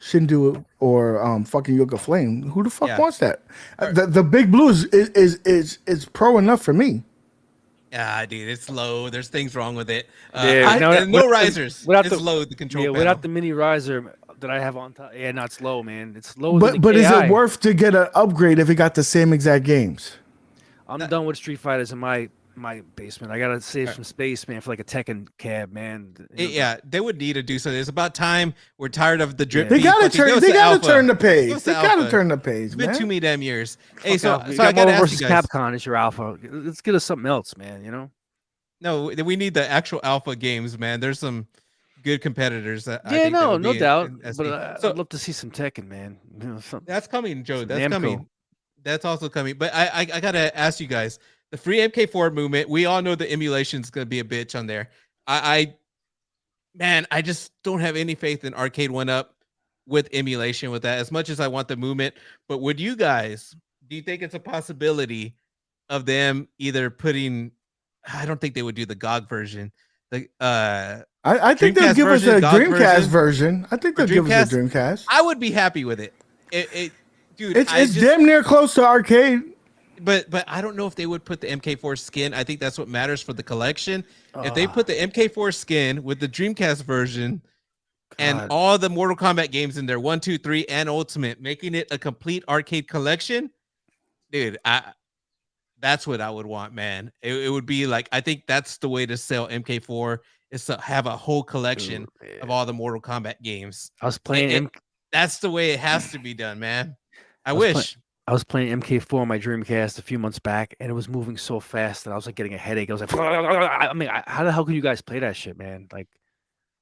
Speaker 3: Shindu or fucking Yoga Flame, who the fuck wants that? The Big Blue is pro enough for me.
Speaker 1: Yeah, dude, it's low. There's things wrong with it.
Speaker 2: Yeah,
Speaker 1: no risers.
Speaker 2: without
Speaker 1: it's
Speaker 2: the-
Speaker 1: low, the control panel.
Speaker 2: without the mini riser, that I have on top. Yeah, not slow, man. It's lower than the
Speaker 3: But is
Speaker 2: KI.
Speaker 3: it worth to get an upgrade if it got the same exact games?
Speaker 2: I'm done with Street Fighters in my basement. I gotta save some space, man, for like a Tekken cab, man.
Speaker 1: Yeah, they would need to do something. It's about time. We're tired of the drip.
Speaker 3: They gotta
Speaker 1: beef. Fucking
Speaker 3: turn.
Speaker 1: give us
Speaker 3: They
Speaker 1: the
Speaker 3: gotta
Speaker 1: alpha.
Speaker 3: turn the
Speaker 1: Give
Speaker 3: page.
Speaker 1: us
Speaker 3: They
Speaker 1: the
Speaker 3: gotta
Speaker 1: alpha.
Speaker 3: turn the page,
Speaker 1: It's been
Speaker 3: man.
Speaker 1: too many damn years. Hey, so
Speaker 2: Fuck off. You
Speaker 1: I
Speaker 2: got
Speaker 1: gotta
Speaker 2: Marvel
Speaker 1: ask you
Speaker 2: versus
Speaker 1: guys.
Speaker 2: Capcom is your alpha. Let's get us something else, man. You know?
Speaker 1: No, we need the actual alpha games, man. There's some good competitors. That I
Speaker 2: Yeah,
Speaker 1: think that
Speaker 2: no,
Speaker 1: would
Speaker 2: no
Speaker 1: be
Speaker 2: doubt.
Speaker 1: in
Speaker 2: But
Speaker 1: SD.
Speaker 2: I'd love to see some Tekken, man. You know,
Speaker 1: That's coming, Joe.
Speaker 2: some
Speaker 1: That's
Speaker 2: Namco.
Speaker 1: coming. That's also coming. But I gotta ask you guys, the free MK4 movement. We all know the emulation is gonna be a bitch on there. Man, I just don't have any faith in Arcade 1-Up with emulation with that. As much as I want the movement, but would you guys? Do you think it's a possibility of them either putting? I don't think they would do the GOG version. The
Speaker 3: I think they'll
Speaker 1: Dreamcast
Speaker 3: give us
Speaker 1: version,
Speaker 3: a
Speaker 1: GOG
Speaker 3: Dreamcast version. I think
Speaker 1: For
Speaker 3: they'll give us a Dreamcast.
Speaker 1: I would be happy with it. Dude,
Speaker 3: It's damn near close to arcade.
Speaker 1: But I don't know if they would put the MK4 skin. I think that's what matters for the collection. If they put the MK4 skin with the Dreamcast version and all the Mortal Kombat games in there, 1, 2, 3, and Ultimate, making it a complete arcade collection, dude, that's what I would want, man. It would be like, I think that's the way to sell MK4 is to have a whole collection of all the Mortal Kombat games.
Speaker 2: I was playing.
Speaker 1: That's the way it has to be done, man. I wish.
Speaker 2: I was playing MK4 on my Dreamcast a few months back, and it was moving so fast that I was like getting a headache. I was like, I mean, how the hell can you guys play that shit, man? Like,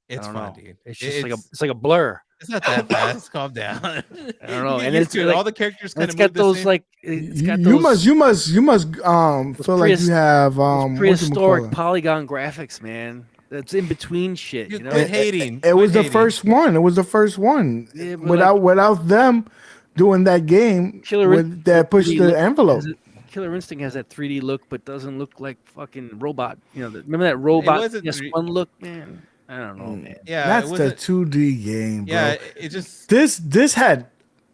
Speaker 1: it's
Speaker 2: I don't
Speaker 1: fun,
Speaker 2: know.
Speaker 1: dude.
Speaker 2: It's just it's like a blur.
Speaker 1: It's not that fast. Calm down.
Speaker 2: I don't know.
Speaker 1: And
Speaker 2: it's
Speaker 1: like, all the characters kind
Speaker 2: it's
Speaker 1: of
Speaker 2: got those like it's got those,
Speaker 3: you must feel like you have
Speaker 2: prehistoric polygon graphics, man. That's in between shit. You know,
Speaker 1: hating.
Speaker 3: It was the first one. It was the first one.
Speaker 2: Yeah,
Speaker 3: without them doing that game, that pushed the envelope.
Speaker 2: Killer Instinct has that 3D look, but doesn't look like fucking robot. You know, remember that robot? Yes, one look, man. I don't know, man.
Speaker 1: Yeah,
Speaker 3: that's the 2D game, bro.
Speaker 1: Yeah, it just
Speaker 3: this had,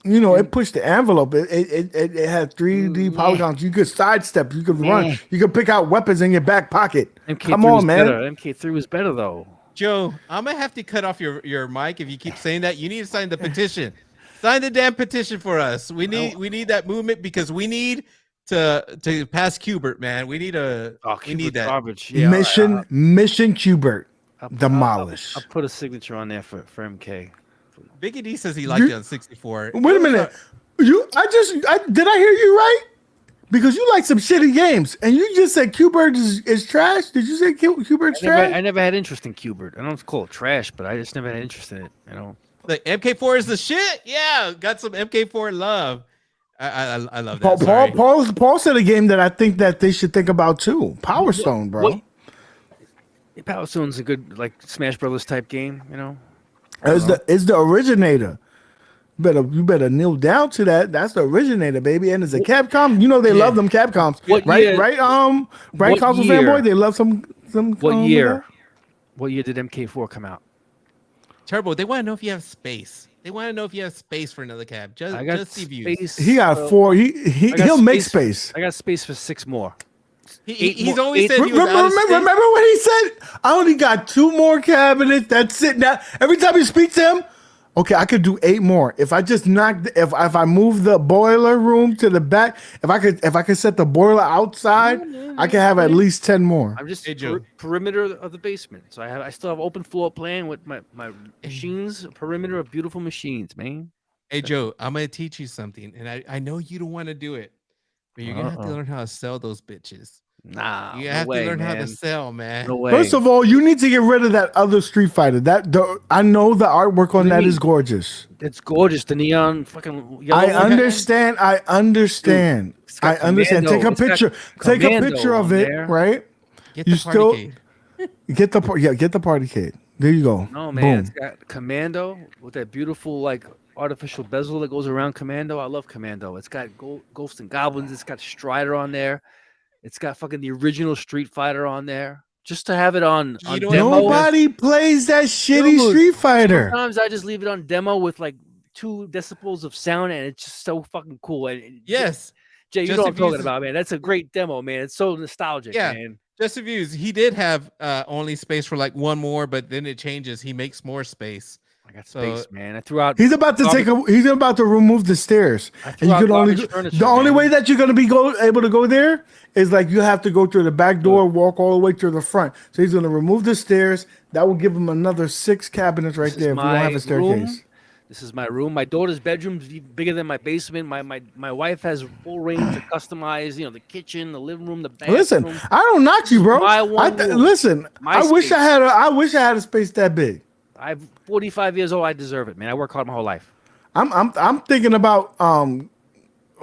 Speaker 3: it pushed the envelope. It had 3D polygons. You could sidestep. You could run. You could pick out weapons in your back pocket. Come on, man.
Speaker 2: MK3 was better though.
Speaker 1: Joe, I'm gonna have to cut off your mic if you keep saying that. You need to sign the petition. Sign the damn petition for us. We need that movement because we need to pass Qbert, man. We need we need that
Speaker 2: garbage. Yeah,
Speaker 3: mission Qbert. Demolish.
Speaker 2: I'll put a signature on there for MK.
Speaker 1: Biggie D says he liked it on 64.
Speaker 3: Wait a minute. Did I hear you right? Because you like some shitty games, and you just said Qbert is trash. Did you say Qbert's trash?
Speaker 2: I never had interest in Qbert. I don't call it trash, but I just never had interest in it. You know,
Speaker 1: the MK4 is the shit. Yeah, got some MK4 love. I love that.
Speaker 3: Paul said a game that I think that they should think about too. Power Stone, bro.
Speaker 2: Power Stone's a good like Smash Brothers type game. You know,
Speaker 3: it's the originator. You better kneel down to that. That's the originator, baby. And it's a Capcom. You know they love them Capcoms, right? Console fanboy. They love some.
Speaker 2: What year? What year did MK4 come out?
Speaker 1: Turbo. They want to know if you have space. They want to know if you have space for another cab. Just see views.
Speaker 3: He got 4. He'll make space.
Speaker 2: I got space for 6 more.
Speaker 1: He's always said.
Speaker 3: Remember when he said, "I only got 2 more cabinets. That's it." Now every time you speak to him, okay, I could do 8 more. If I just if I move the boiler room to the back, if I could set the boiler outside, I can have at least 10 more.
Speaker 2: I'm just perimeter of the basement, so I still have open floor plan with my machines, perimeter of beautiful machines, man.
Speaker 1: Hey Joe, I'm gonna teach you something, and I know you don't want to do it, but you're gonna have to learn how to sell those bitches.
Speaker 2: Nah,
Speaker 1: you have to learn how to sell, man.
Speaker 2: No way.
Speaker 3: First of all, you need to get rid of that other Street Fighter. I know the artwork on that is gorgeous.
Speaker 2: It's gorgeous. The neon fucking yellow.
Speaker 3: I understand. Dude, Take a picture. Take a picture of it, right?
Speaker 1: Get the party
Speaker 3: get the party cade. There you go.
Speaker 2: No, man. Boom. It's got Commando with that beautiful like artificial bezel that goes around Commando. I love Commando. It's got Ghosts and Goblins. It's got Strider on there. It's got fucking the original Street Fighter on there. Just to have it on demo.
Speaker 3: Nobody plays that shitty Street Fighter.
Speaker 2: Sometimes I just leave it on demo with like 2 decibels of sound, and it's just so fucking cool. And
Speaker 1: yes,
Speaker 2: Jay, you know what I'm talking about, man. That's a great demo, man. It's so nostalgic, man.
Speaker 1: Just Views, he did have only space for like 1 more, but then it changes. He makes more space.
Speaker 2: I got
Speaker 1: So-
Speaker 2: space, man. I threw out.
Speaker 3: He's about to he's about to remove the stairs.
Speaker 2: I
Speaker 3: And
Speaker 2: threw
Speaker 3: you
Speaker 2: out
Speaker 3: can only
Speaker 2: garbage furniture,
Speaker 3: the only
Speaker 2: man.
Speaker 3: way that you're gonna be able to go there is like you have to go through the back door, walk all the way to the front. So he's gonna remove the stairs. That will give him another 6 cabinets right
Speaker 2: This is
Speaker 3: there if we don't have
Speaker 2: my
Speaker 3: a staircase.
Speaker 2: room. This is my room. My daughter's bedroom's bigger than my basement. My wife has full range to customize. You know, the kitchen, the living room, the bathroom.
Speaker 3: Listen, I don't knock you, bro.
Speaker 2: My one room.
Speaker 3: Listen,
Speaker 2: My
Speaker 3: I wish
Speaker 2: space.
Speaker 3: I wish I had a space that big.
Speaker 2: I'm 45 years old. I deserve it, man. I work hard my whole life.
Speaker 3: I'm thinking about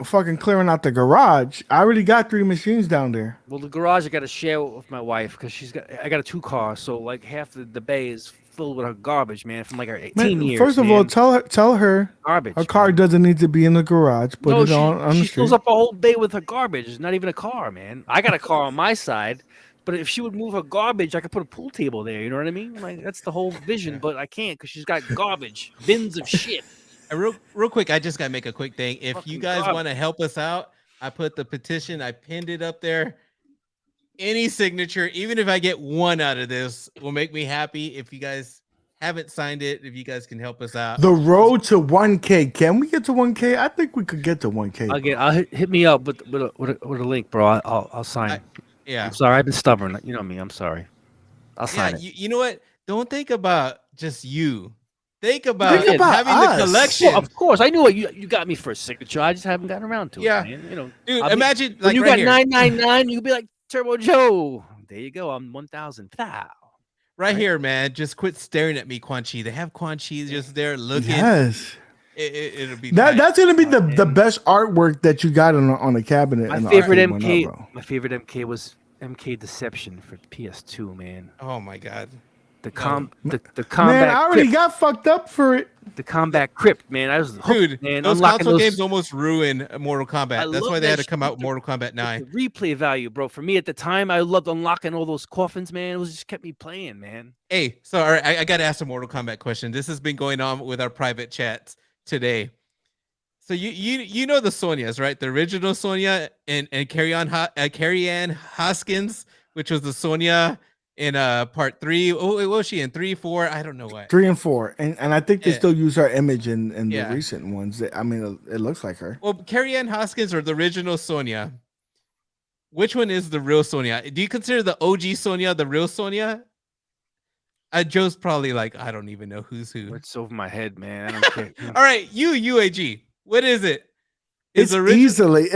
Speaker 3: fucking clearing out the garage. I already got 3 machines down there.
Speaker 2: Well, the garage I got to share with my wife because I got a 2-car, so like half the bay is filled with her garbage, man, from like her 18
Speaker 3: Man,
Speaker 2: years.
Speaker 3: first of all, tell her
Speaker 2: garbage.
Speaker 3: her car doesn't need to be in the garage. Put it on the
Speaker 2: she
Speaker 3: street.
Speaker 2: fills up a whole bay with her garbage. It's not even a car, man. I got a car on my side, but if she would move her garbage, I could put a pool table there. You know what I mean? Like that's the whole vision, but I can't because she's got garbage, bins of shit.
Speaker 1: And real quick, I just gotta make a quick thing. If you
Speaker 2: Fucking
Speaker 1: guys
Speaker 2: garbage.
Speaker 1: want to help us out, I put the petition. I pinned it up there. Any signature, even if I get one out of this, will make me happy. If you guys haven't signed it, if you guys can help us out.
Speaker 3: The road to 1K. Can we get to 1K? I think we could get to 1K.
Speaker 2: I'll hit me up with a link, bro. I'll sign.
Speaker 1: Yeah.
Speaker 2: I'm sorry. I've been stubborn. You know me. I'm sorry. I'll sign it.
Speaker 1: You know what? Don't think about just you. Think about,
Speaker 3: Think about
Speaker 1: having
Speaker 3: us.
Speaker 1: the collection.
Speaker 2: Well, of course, I knew what you got me for a signature. I just haven't gotten around to it.
Speaker 1: Yeah.
Speaker 2: Man. You know,
Speaker 1: Dude,
Speaker 2: I'll be-
Speaker 1: imagine
Speaker 2: when
Speaker 1: like
Speaker 2: you
Speaker 1: right
Speaker 2: got
Speaker 1: here.
Speaker 2: 999, you could be like Turbo Joe. There you go. I'm 1,000. Pow.
Speaker 1: Right here, man. Just quit staring at me, Quan Chi. They have Quan Chi just there looking.
Speaker 3: Yes.
Speaker 1: It'll be
Speaker 3: That
Speaker 1: tight.
Speaker 3: that's gonna be the best artwork that you got on a cabinet.
Speaker 2: My
Speaker 3: in the
Speaker 2: favorite
Speaker 3: arcade one
Speaker 2: MK.
Speaker 3: up, bro.
Speaker 2: My favorite MK was MK Deception for PS2. Man,
Speaker 1: Oh my god.
Speaker 2: the
Speaker 3: Man,
Speaker 2: combat.
Speaker 3: I already
Speaker 2: crypt,
Speaker 3: got fucked up for it.
Speaker 2: the combat crypt. Man, I was hooked,
Speaker 1: Dude,
Speaker 2: man.
Speaker 1: those
Speaker 2: unlocking
Speaker 1: console
Speaker 2: those,
Speaker 1: games almost ruin Mortal Kombat.
Speaker 2: I
Speaker 1: That's
Speaker 2: love
Speaker 1: why they had
Speaker 2: that
Speaker 1: to come
Speaker 2: shit.
Speaker 1: out with Mortal Kombat 9.
Speaker 2: The replay value, bro. For me at the time, I loved unlocking all those coffins, man. It was just kept me playing, man.
Speaker 1: Hey, so all right, I got to ask a Mortal Kombat question. This has been going on with our private chats today. So you know the Sonyas, right? The original Sonya and Carrie Ann Hoskins, which was the Sonya in part 3. Oh, what was she in 3, 4? I don't know what.
Speaker 3: 3 and 4, and I think they
Speaker 1: Yeah.
Speaker 3: still use her image in
Speaker 1: Yeah.
Speaker 3: the recent ones. I mean, it looks like her.
Speaker 1: Well, Carrie Ann Hoskins or the original Sonya. Which one is the real Sonya? Do you consider the OG Sonya the real Sonya? Joe's probably like, I don't even know who's who.
Speaker 2: It's over my head, man. I don't care.
Speaker 1: All right, UAG. What is it?
Speaker 3: It's easily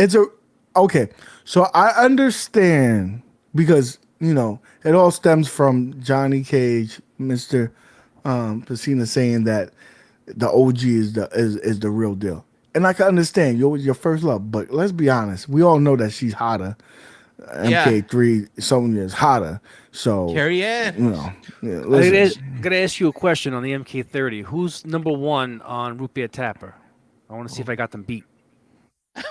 Speaker 3: okay. So I understand because it all stems from Johnny Cage, Mr. Pacina saying that the OG is the real deal, and I can understand your first love. But let's be honest, we all know that she's hotter. MK3 Sonya is hotter. So
Speaker 1: Carrie Ann.
Speaker 3: Yeah,
Speaker 2: I
Speaker 3: listen.
Speaker 2: gotta ask you a question on the MK30. Who's number 1 on Root Beer Tapper? I want to see if I got them beat.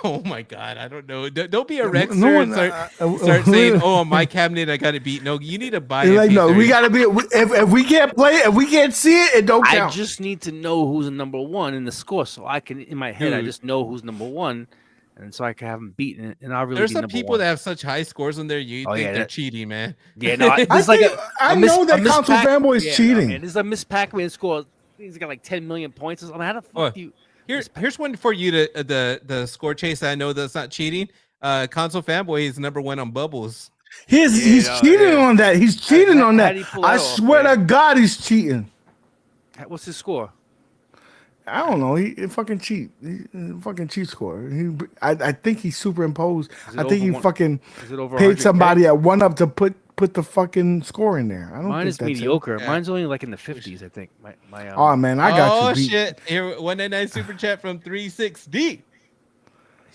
Speaker 1: Oh my God, I don't know. Don't be a
Speaker 3: No
Speaker 1: Rexer
Speaker 3: one-
Speaker 1: and start saying, "Oh, on my cabinet, I got it beat." No, you need to buy
Speaker 3: It's
Speaker 1: it.
Speaker 3: like, no, we gotta be. If we can't play it, if we can't see it, it don't
Speaker 2: I
Speaker 3: count.
Speaker 2: just need to know who's number 1 in the score, so I can, in my head, I
Speaker 1: Dude.
Speaker 2: just know who's number 1, and so I can have them beaten, and I'll really.
Speaker 1: There's
Speaker 2: be
Speaker 1: some
Speaker 2: number
Speaker 1: people
Speaker 2: 1.
Speaker 1: that have such high scores on there. You
Speaker 2: Oh,
Speaker 1: think
Speaker 2: yeah,
Speaker 1: they're
Speaker 2: that-
Speaker 1: cheating, man?
Speaker 2: Yeah, no,
Speaker 3: I
Speaker 2: there's like
Speaker 3: think-
Speaker 2: a.
Speaker 3: I
Speaker 2: a Miss-
Speaker 3: know that
Speaker 2: a Miss
Speaker 3: console
Speaker 2: Pac-
Speaker 3: fanboy is
Speaker 2: yeah,
Speaker 3: cheating.
Speaker 2: man, there's a Miss Pac-Man score. He's got like 10 million points. I'm like, how the fuck
Speaker 1: Oh,
Speaker 2: do you?
Speaker 1: Here's one for you to the score chase. I know that's not cheating. Console fanboy is number 1 on Bubbles.
Speaker 3: He's cheating on that. He's cheating on
Speaker 2: how'd
Speaker 3: that.
Speaker 2: he pull
Speaker 3: I
Speaker 2: that off,
Speaker 3: swear
Speaker 2: man?
Speaker 3: to God, he's cheating.
Speaker 2: What's his score?
Speaker 3: I don't know. He fucking cheat. Fucking cheat score. I think he superimposed.
Speaker 2: Is it
Speaker 3: I think he
Speaker 2: over one-
Speaker 3: fucking
Speaker 2: Is it over
Speaker 3: paid
Speaker 2: 100K?
Speaker 3: somebody at 1UP to put the fucking score in there. I don't
Speaker 2: Mine
Speaker 3: think
Speaker 2: is
Speaker 3: that's
Speaker 2: mediocre.
Speaker 1: Yeah.
Speaker 2: Mine's only like in the 50s, I think. My
Speaker 3: Oh man, I got
Speaker 1: oh
Speaker 3: you beat.
Speaker 1: shit! Here, 199 super chat from 36D.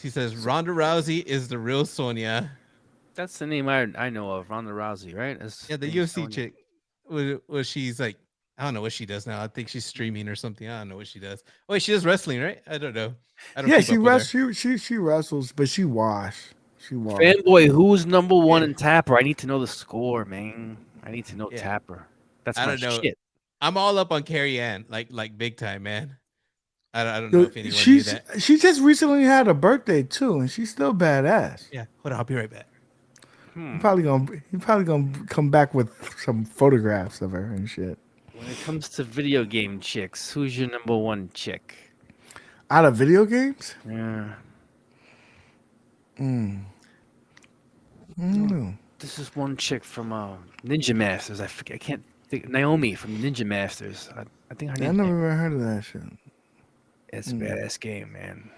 Speaker 1: She says Ronda Rousey is the real Sonya.
Speaker 2: That's the name I know of, Ronda Rousey, right?
Speaker 1: Yeah, the UFC chick. Was she's like, I don't know what she does now. I think she's streaming or something. I don't know what she does. Oh, wait, she does wrestling, right? I don't know. I don't
Speaker 3: Yeah,
Speaker 1: keep
Speaker 3: she
Speaker 1: up with her.
Speaker 3: wrestles. She wrestles, but she wash. She wash.
Speaker 2: Fanboy, who's number 1 in Tapper? I need to know the score, man. I need to know
Speaker 1: Yeah.
Speaker 2: Tapper. That's
Speaker 1: I
Speaker 2: my
Speaker 1: don't know.
Speaker 2: shit.
Speaker 1: I'm all up on Carrie Ann, like big time, man. I don't know if anyone knew
Speaker 3: She's
Speaker 1: that.
Speaker 3: she just recently had a birthday too, and she's still badass.
Speaker 1: Yeah, hold on, I'll be right back.
Speaker 3: You're probably gonna come back with some photographs of her and shit.
Speaker 2: When it comes to video game chicks, who's your number one chick?
Speaker 3: Out of video games?
Speaker 2: Yeah. This is one chick from Ninja Masters. I forget. I can't think. Naomi from Ninja Masters. I think her name.
Speaker 3: I never even heard of that shit.
Speaker 2: It's a badass game, man.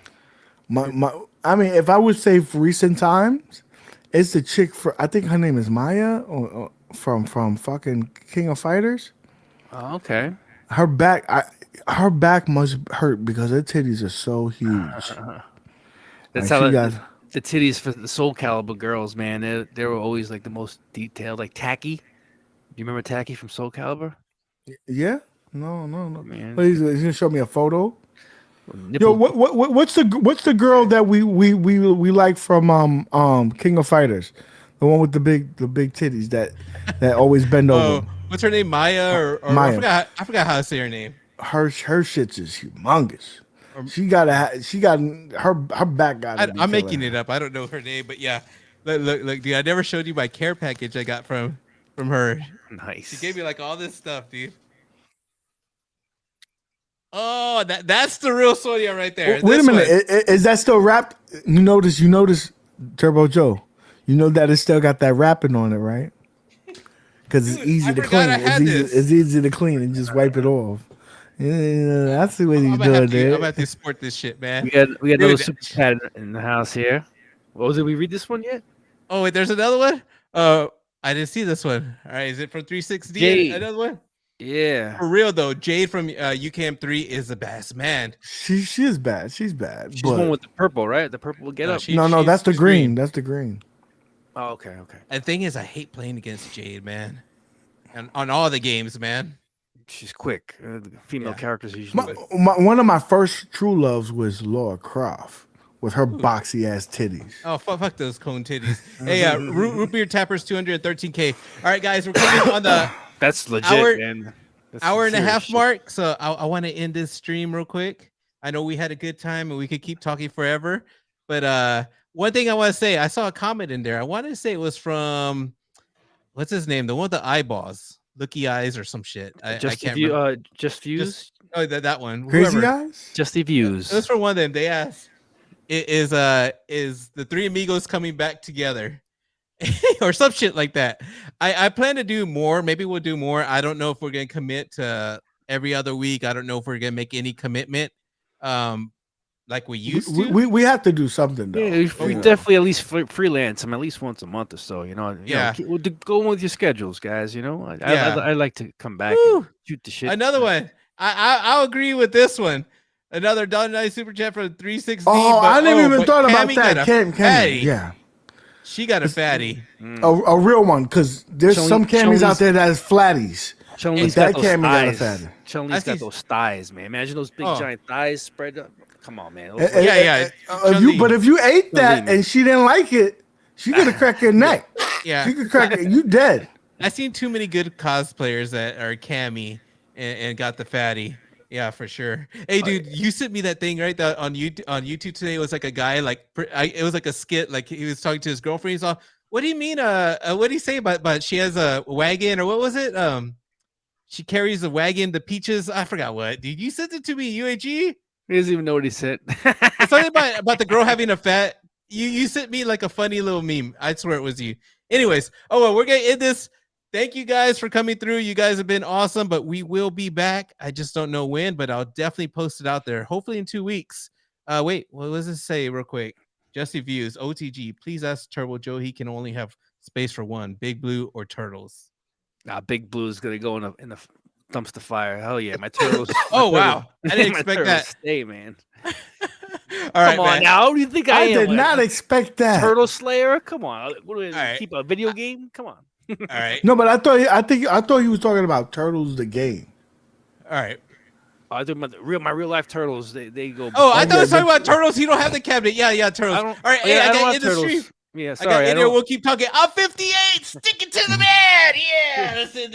Speaker 3: I mean, if I would say for recent times, it's the chick for. I think her name is Maya, or from fucking King of Fighters.
Speaker 2: Oh, okay.
Speaker 3: Her back must hurt because her titties are so huge.
Speaker 2: That's
Speaker 3: Like,
Speaker 2: how
Speaker 3: she got-
Speaker 2: the titties for the Soul Calibur girls, man. They were always like the most detailed, like Tacky. Do you remember Tacky from Soul Calibur?
Speaker 3: Yeah. No.
Speaker 2: Man.
Speaker 3: But he's gonna show me a photo.
Speaker 2: Nipple.
Speaker 3: Yo, what's the girl that we like from King of Fighters? The one with the big titties that always bend over.
Speaker 1: What's her name? Maya or
Speaker 3: Maya.
Speaker 1: I forgot how to say her name.
Speaker 3: Her shits is humongous. She got her back got.
Speaker 1: I'm making it up. I don't know her name, but yeah. Look, dude. I never showed you my care package I got from her.
Speaker 2: Nice.
Speaker 1: She gave me like all this stuff, dude. Oh, that's the real Sonya right there.
Speaker 3: Wait a minute, is that still wrapped? You notice, Turbo Joe. You know that it still got that wrapping on it, right? Because it's easy to clean. It's easy to clean and just wipe it off. Yeah, that's the way you do it, dude.
Speaker 1: I'm about to sport this shit, man.
Speaker 2: We got another super chat in the house here. What was it? We read this one yet?
Speaker 1: Oh wait, there's another one. I didn't see this one. All right, is it from 360?
Speaker 2: Jade.
Speaker 1: Another one.
Speaker 2: Yeah.
Speaker 1: For real though, Jade from UCAM3 is the best, man.
Speaker 3: She is bad. She's bad.
Speaker 2: She's one with the purple, right? The purple get up.
Speaker 3: No, that's the green. That's the green.
Speaker 2: Oh, okay.
Speaker 1: The thing is, I hate playing against Jade, man. And on all the games, man.
Speaker 2: She's quick. The female characters usually.
Speaker 3: One of my first true loves was Laura Croft with her boxy ass titties.
Speaker 1: Oh, fuck those cone titties. Hey, root beer tappers 213K. All right, guys, we're coming on the
Speaker 2: that's legit, man. That's
Speaker 1: hour and a half
Speaker 2: shit.
Speaker 1: mark. So I want to end this stream real quick. I know we had a good time and we could keep talking forever. But one thing I want to say, I saw a comment in there. I want to say it was from, what's his name? The one with the eyeballs, looky eyes or some shit. I can't remember.
Speaker 2: Just Views?
Speaker 1: That one.
Speaker 3: Crazy
Speaker 1: Whoever.
Speaker 3: Eyes?
Speaker 2: Just the Views.
Speaker 1: It was from one of them. They asked, is the three amigos coming back together? Or some shit like that. I plan to do more. Maybe we'll do more. I don't know if we're gonna commit to every other week. I don't know if we're gonna make any commitment. Like we used to.
Speaker 3: We have to do something though.
Speaker 2: Yeah, we definitely at least freelance them at least once a month or so. You know. We'll go with your schedules, guys. You know. I like to come back and shoot the shit.
Speaker 1: Another one. I'll agree with this one. Another $9 super chat from 360.
Speaker 3: I never even thought about that. Cam, yeah.
Speaker 1: She got a fatty.
Speaker 3: A real one, because there's some camis out there that has flatties.
Speaker 2: Chun-Li's
Speaker 3: That
Speaker 2: got those
Speaker 3: cami got a
Speaker 2: thighs.
Speaker 3: fatty.
Speaker 2: Chun-Li's got those thighs, man. Imagine those big giant thighs spread up. Come on, man.
Speaker 3: If you ate that and she didn't like it, she could have cracked your neck.
Speaker 1: Yeah.
Speaker 3: She could crack it. You dead.
Speaker 1: I've seen too many good cosplayers that are cami and got the fatty. Yeah, for sure. Hey, dude, you sent me that thing right that on YouTube today. It was like a guy, it was like a skit, like he was talking to his girlfriend. He's all, "What do you mean? What do you say about she has a wagon or what was it? She carries a wagon, the peaches. I forgot what. Dude, you sent it to me, UAG.
Speaker 2: He doesn't even know what he said.
Speaker 1: It's something about the girl having a fat. You sent me like a funny little meme. I swear it was you. Anyways, we're gonna end this. Thank you guys for coming through. You guys have been awesome, but we will be back. I just don't know when, but I'll definitely post it out there. Hopefully in 2 weeks. Wait, what does it say real quick? Justy Views, OTG. Please ask Turbo Joe. He can only have space for one. Big Blue or Turtles?
Speaker 2: Big Blue is gonna go in the dumpster fire. Hell yeah, my Turtles.
Speaker 1: Wow, I didn't expect that.
Speaker 2: Stay, man.
Speaker 1: All right,
Speaker 2: come on
Speaker 1: man.
Speaker 2: now. What do you think I am?
Speaker 3: did not expect that.
Speaker 2: Turtle Slayer. Come on. What do we
Speaker 1: right.
Speaker 2: keep a video game? Come on.
Speaker 1: All right.
Speaker 3: No, but I thought he was talking about Turtles the game.
Speaker 1: All right.
Speaker 2: I think about my real life turtles. They go.
Speaker 1: Oh, I thought I was talking about turtles. You don't have the cabinet. Yeah, turtles. All right. Hey, I got industry.
Speaker 2: Yeah,
Speaker 1: I
Speaker 2: sorry.
Speaker 1: got in there. We'll keep talking. I'm 58. Stick it to the man. Yeah. That's it.